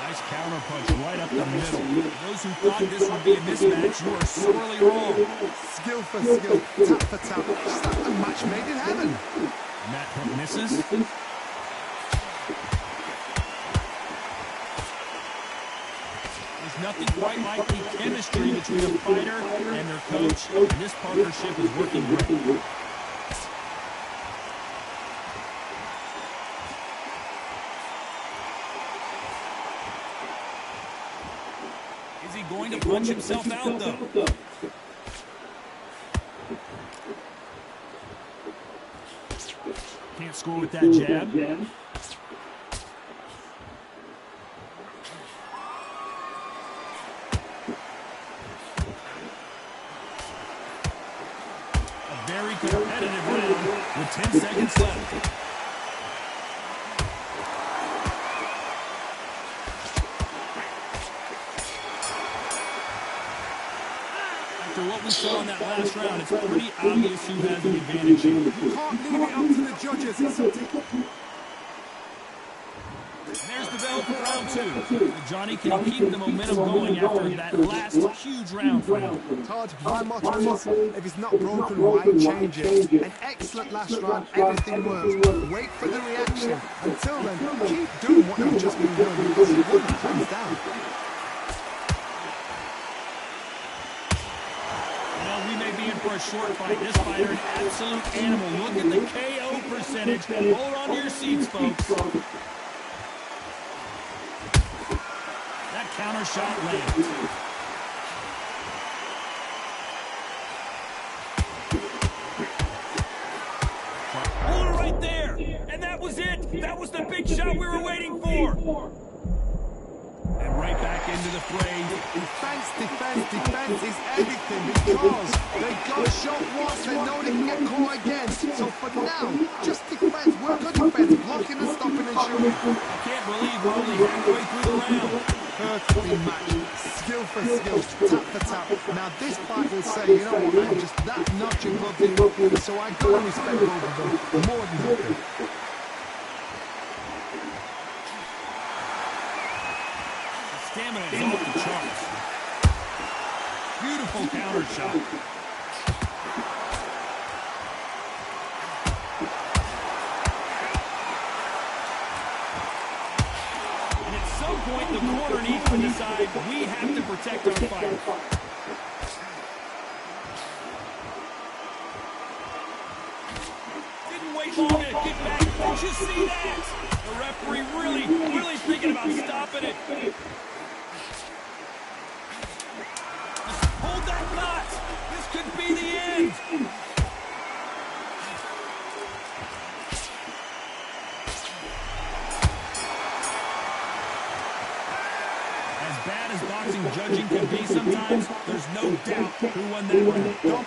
Nice counter punch right up the middle. Those who thought this would be a mismatch, you are sorely wrong. Skill for skill, tap for tap. Just like a match made in heaven. And that hook misses. Nothing quite like the chemistry between a fighter and their coach, and this partnership is working great. Is he going to punch himself out, though? Can't score with that jab. Very competitive round with 10 seconds left. After what we saw in that last round, it's pretty obvious who has the advantage here. You can't leave it up to the judges. It's a There's the bell for round two. Johnny, can he keep the momentum going after that last huge round for him? Todd, my motto is, if it's not broken, why change it? An excellent last round, everything works. Wait for the reaction. Until then, keep doing what you've just been doing because you won that hands down. Well, we may be in for a short fight. This fighter, an absolute animal. Look at the KO percentage. Hold on to your seats, folks. Counter shot lands. Hold it right there. And that was it. That was the big shot we were waiting for. And right back into the fray. Defense is everything because they got shot once, they know they can get caught again. So for now, just defense, work on defense, blocking and stopping and shooting. I can't believe we're only halfway through the round. Perfectly matched, skill for skill, tap for tap. Now this fight will say, you know what, I'm just that notch above the so I gotta respect both of them more than nothing. Stamina is off the charts. Beautiful counter shot. And at some point, the corner needs to decide we have to protect our fighter. Didn't wait long to get back. Did you see that? The referee really thinking about stopping it. Hold that knot. This could be the end. As bad as boxing judging can be sometimes, there's no doubt who won that round.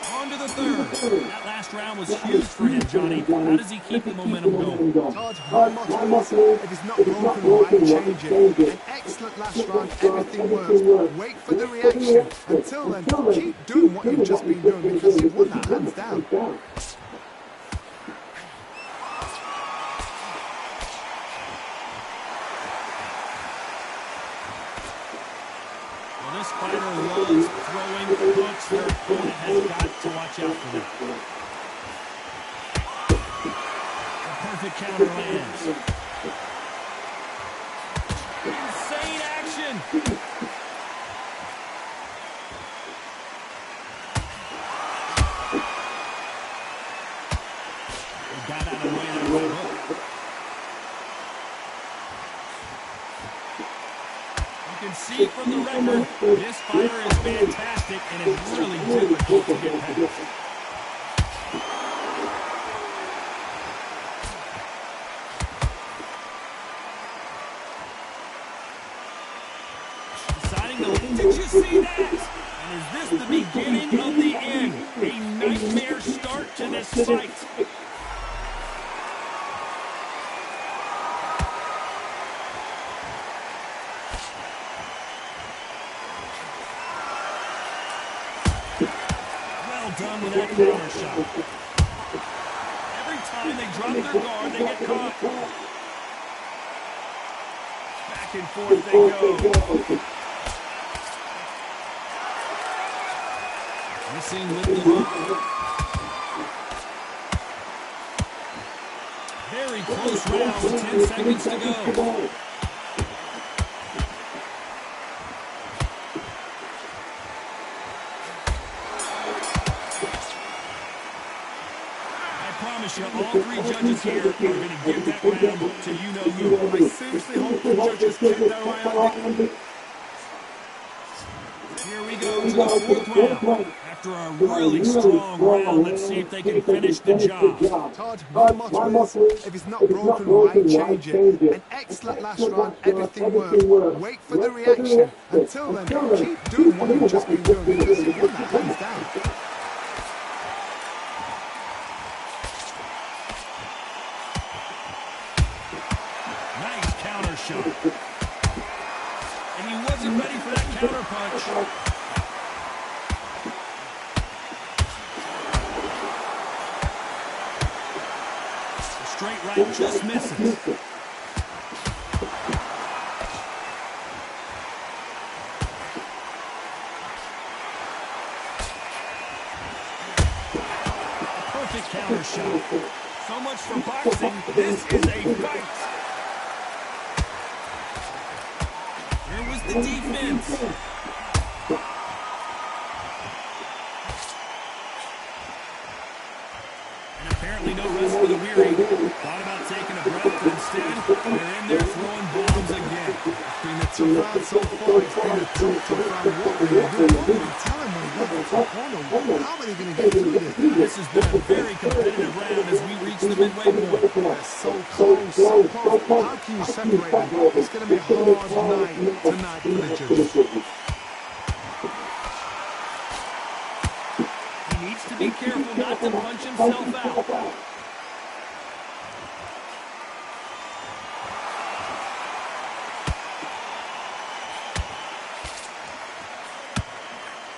On to the third. That last round was huge for him, Johnny. How does he keep the momentum going? Todd, my motto is, if it's not broken, why change it? An excellent last round, everything works. Wait for the reaction. Until then, keep doing what you've just been doing because you've won that hands down. Well, this fighter loves throwing hooks, their opponent has got to watch out for them. The perfect counter lands. Insane action. They got out of the way of that right hook. You can see from the record, this fighter is fantastic and is really difficult to get past. Deciding to, did you see that? And is this the beginning of the end? A nightmare start to this fight. Done with that counter shot. Every time they drop their guard, they get caught. Back and forth they go. Missing with the hook. Very close round with 10 seconds to go. All three judges here are going to give that round to you-know-who. I seriously hope the judges keep their eye on it. Here we go to the fourth round. After a really strong round, let's see if they can finish the job. Todd, my motto is, if it's not broken, why change it? An excellent last round, everything worked. Wait for the reaction. Until then, keep doing what you've just been doing because you won that hands down. Shot. And he wasn't ready for that counter punch. The straight right just misses. A perfect counter shot. So much for boxing. This is a fight. The defense. And apparently no rest for the weary. Thought about taking a breath, but instead, they're in there throwing bombs again. It's been a tough round so far. It's been a tough round. What will they do? What will they tell him when he gets to the corner? How are they going to get through this? This has been a very competitive round as we reach the midway point. So close, so close. How can you separate them? It's going to be a hard night tonight for the judges. He needs to be careful not to punch himself out.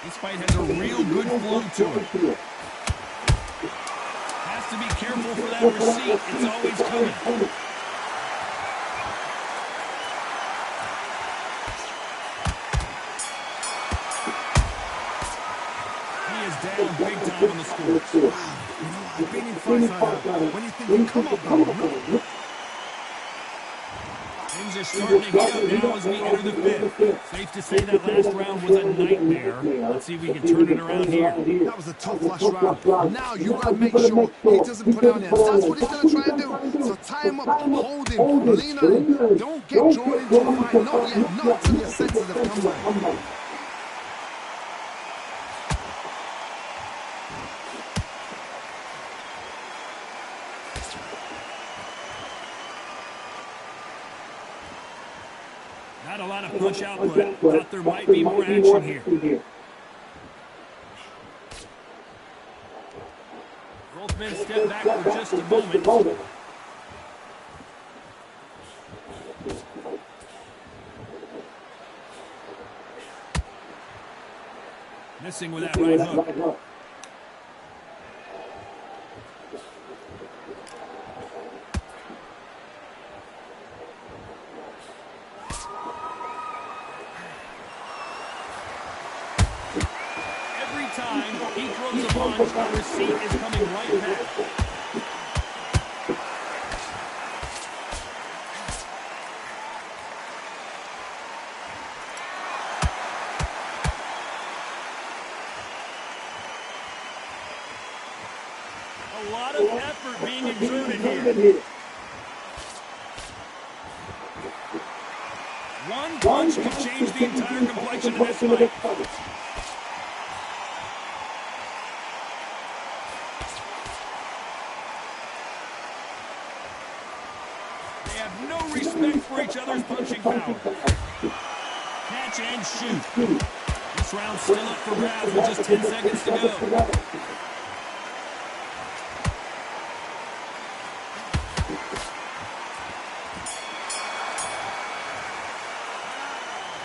This fight has a real good flow to it. Has to be careful for that receipt. It's always coming. He is down big time on the score. Wow, I've been in fights like that. When you think you come up, though, things are starting to heat up now as we enter the fifth. Safe to say that last round was a nightmare. Let's see if we can turn it around here. that was a tough last round. Now you got to make sure he doesn't put it on him. That's what he's going to try and do. So tie him up, hold him, lean on him. Don't get drawn into a fight. Not yet, not until your senses have come back. Not a lot of punch output. Thought there might be more action here. Both men step back for just a moment. Missing with that right hook. Every time, he throws a punch, the receipt is coming right back. A lot of effort being exerted here. One punch can change the entire complexion of this fight. They have no respect for each other's punching power. Catch and shoot. This round's still up for grabs with just 10 seconds to go.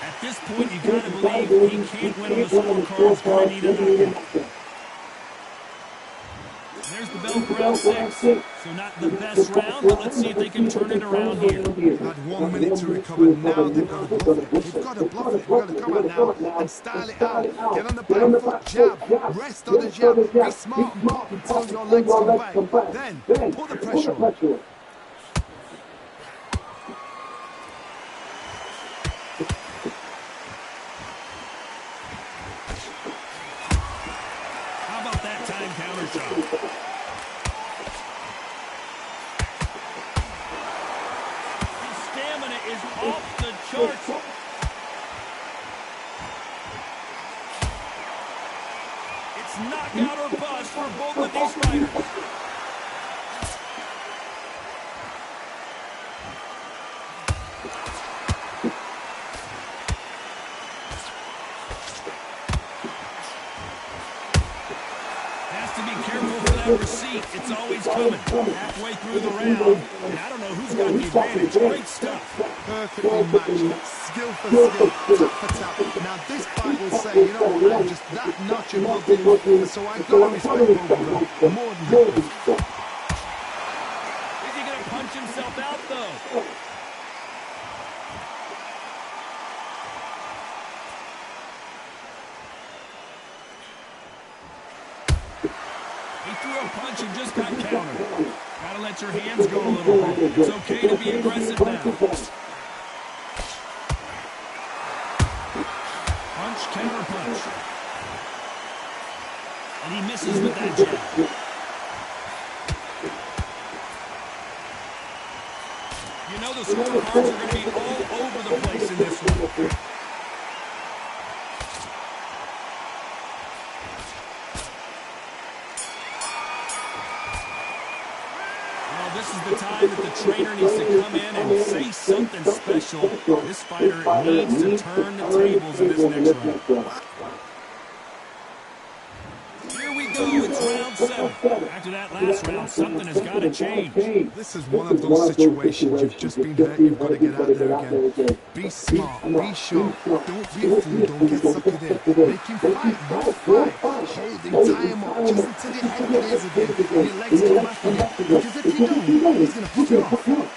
At this point, you gotta believe he can't win on the scorecard. Gonna need a knockout. There's the bell for round 6. So not the best round, but let's see if they can turn it around here. Had 1 minute to recover. Now they've got to bluff it. They've got to bluff it. They've got to come out now and style it out. Get on the back foot, jab. Rest on the jab. Be smart until your legs come back. Then put the pressure on. How about that time counter shot? His stamina is off the charts. It's knockout or bust for both of these fighters. Receipt, it's always coming. Halfway through the round, and I don't know who's got the advantage. Great stuff. Perfectly matched. Skill for skill, tap for tap. Now this fight will say, you know what, I'm just that notch above you, so I've got to respect both of them more than that. Is he going to punch himself out, though? He threw a punch and just got countered. Gotta let your hands go a little bit. It's okay to be aggressive now. Punch, counter punch. And he misses with that jab. You know the scorecards are going to be all over the place in this one. This is the time that the trainer needs to come in and say something special. This fighter needs to turn the tables in this next round. Here we go, it's round 7. After that last round, something has got to change. This is one of those situations. You've just been hurt, you've got to get out there again. Be smart, be sharp, don't be a fool, don't get suckered in. Make him fight, don't fight. Hold him, tie him up, just until your head clears again and your legs come back on you. Because if you don't, he's going to put you off.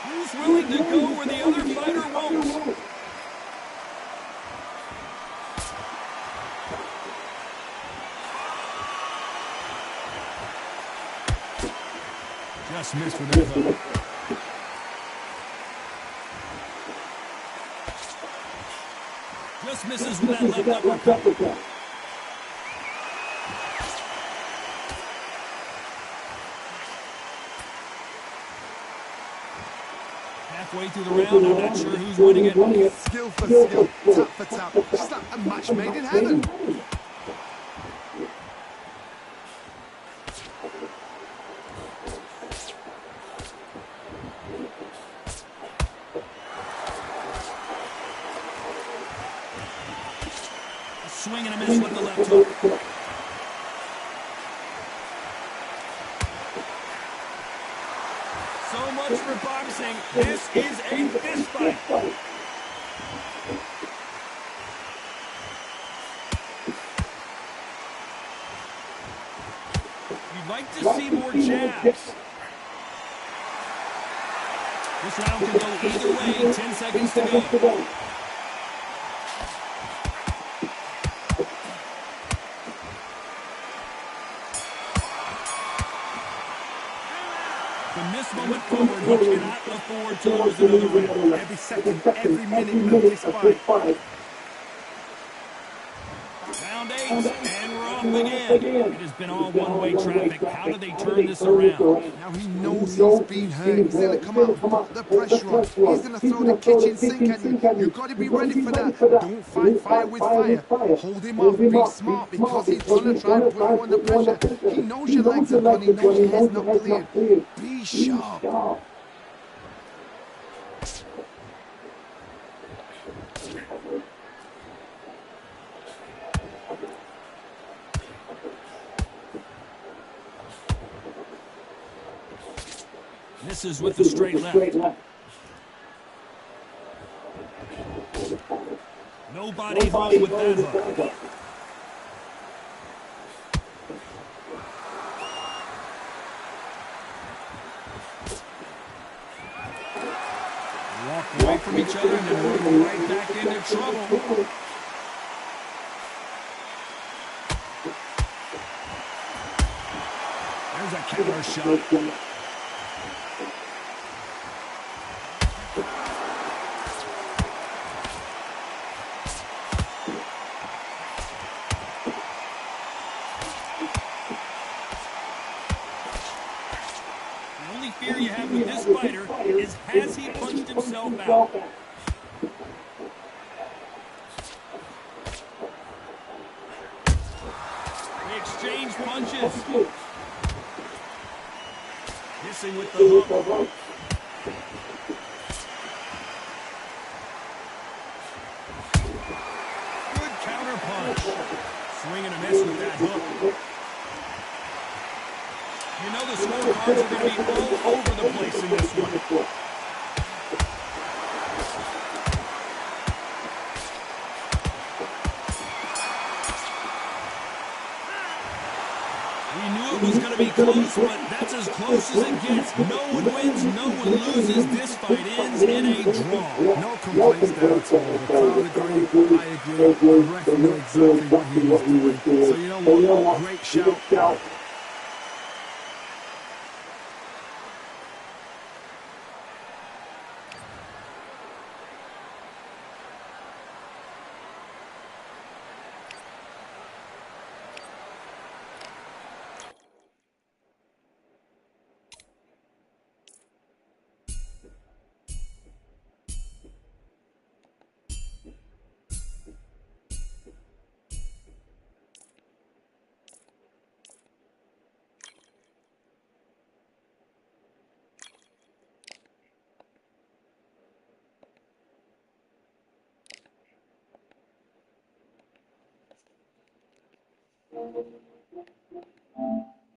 Who's willing to go where the other fighter won't? Just missed with that hook. Just misses with that left uppercut. Halfway through the round, I'm not sure who's winning it. Skill for skill, tap for tap. Just like a match made in heaven. Swing and a miss with the left hook. So much for boxing. This is a fist fight. You'd like to see more jabs. This round could go either way. 10 seconds to go. From this moment forward, he cannot afford to lose another round. Every second, every minute of this fight. Round 8, and we're off again. It has been all one-way traffic. How do they turn this around? Now he knows he's been hurt. He's going to come out, put the pressure on. He's going to throw the kitchen sink at you. You've got to be ready for that. Don't fight fire with fire. Hold him off. Be smart because he's going to try and put you under pressure. He knows your legs are gone. He knows your head's not cleared. Be sharp. Misses with the straight left. Nobody home with that hook. Walk away from each other and then run right back into trouble. There's a counter shot. The only fear you have with this fighter is, has he punched himself out? They exchange punches. Missing with the hook. Good counter punch. Swing and a miss with that hook. You know the scorecards are going to be all over the place in this one. We knew it was going to be close, but that's as close as it gets. No one wins, no one loses. This fight ends in a draw. No complaints there at all. The crowd agree, I agree. The ref knew exactly what he was doing. So you know what? Great shout.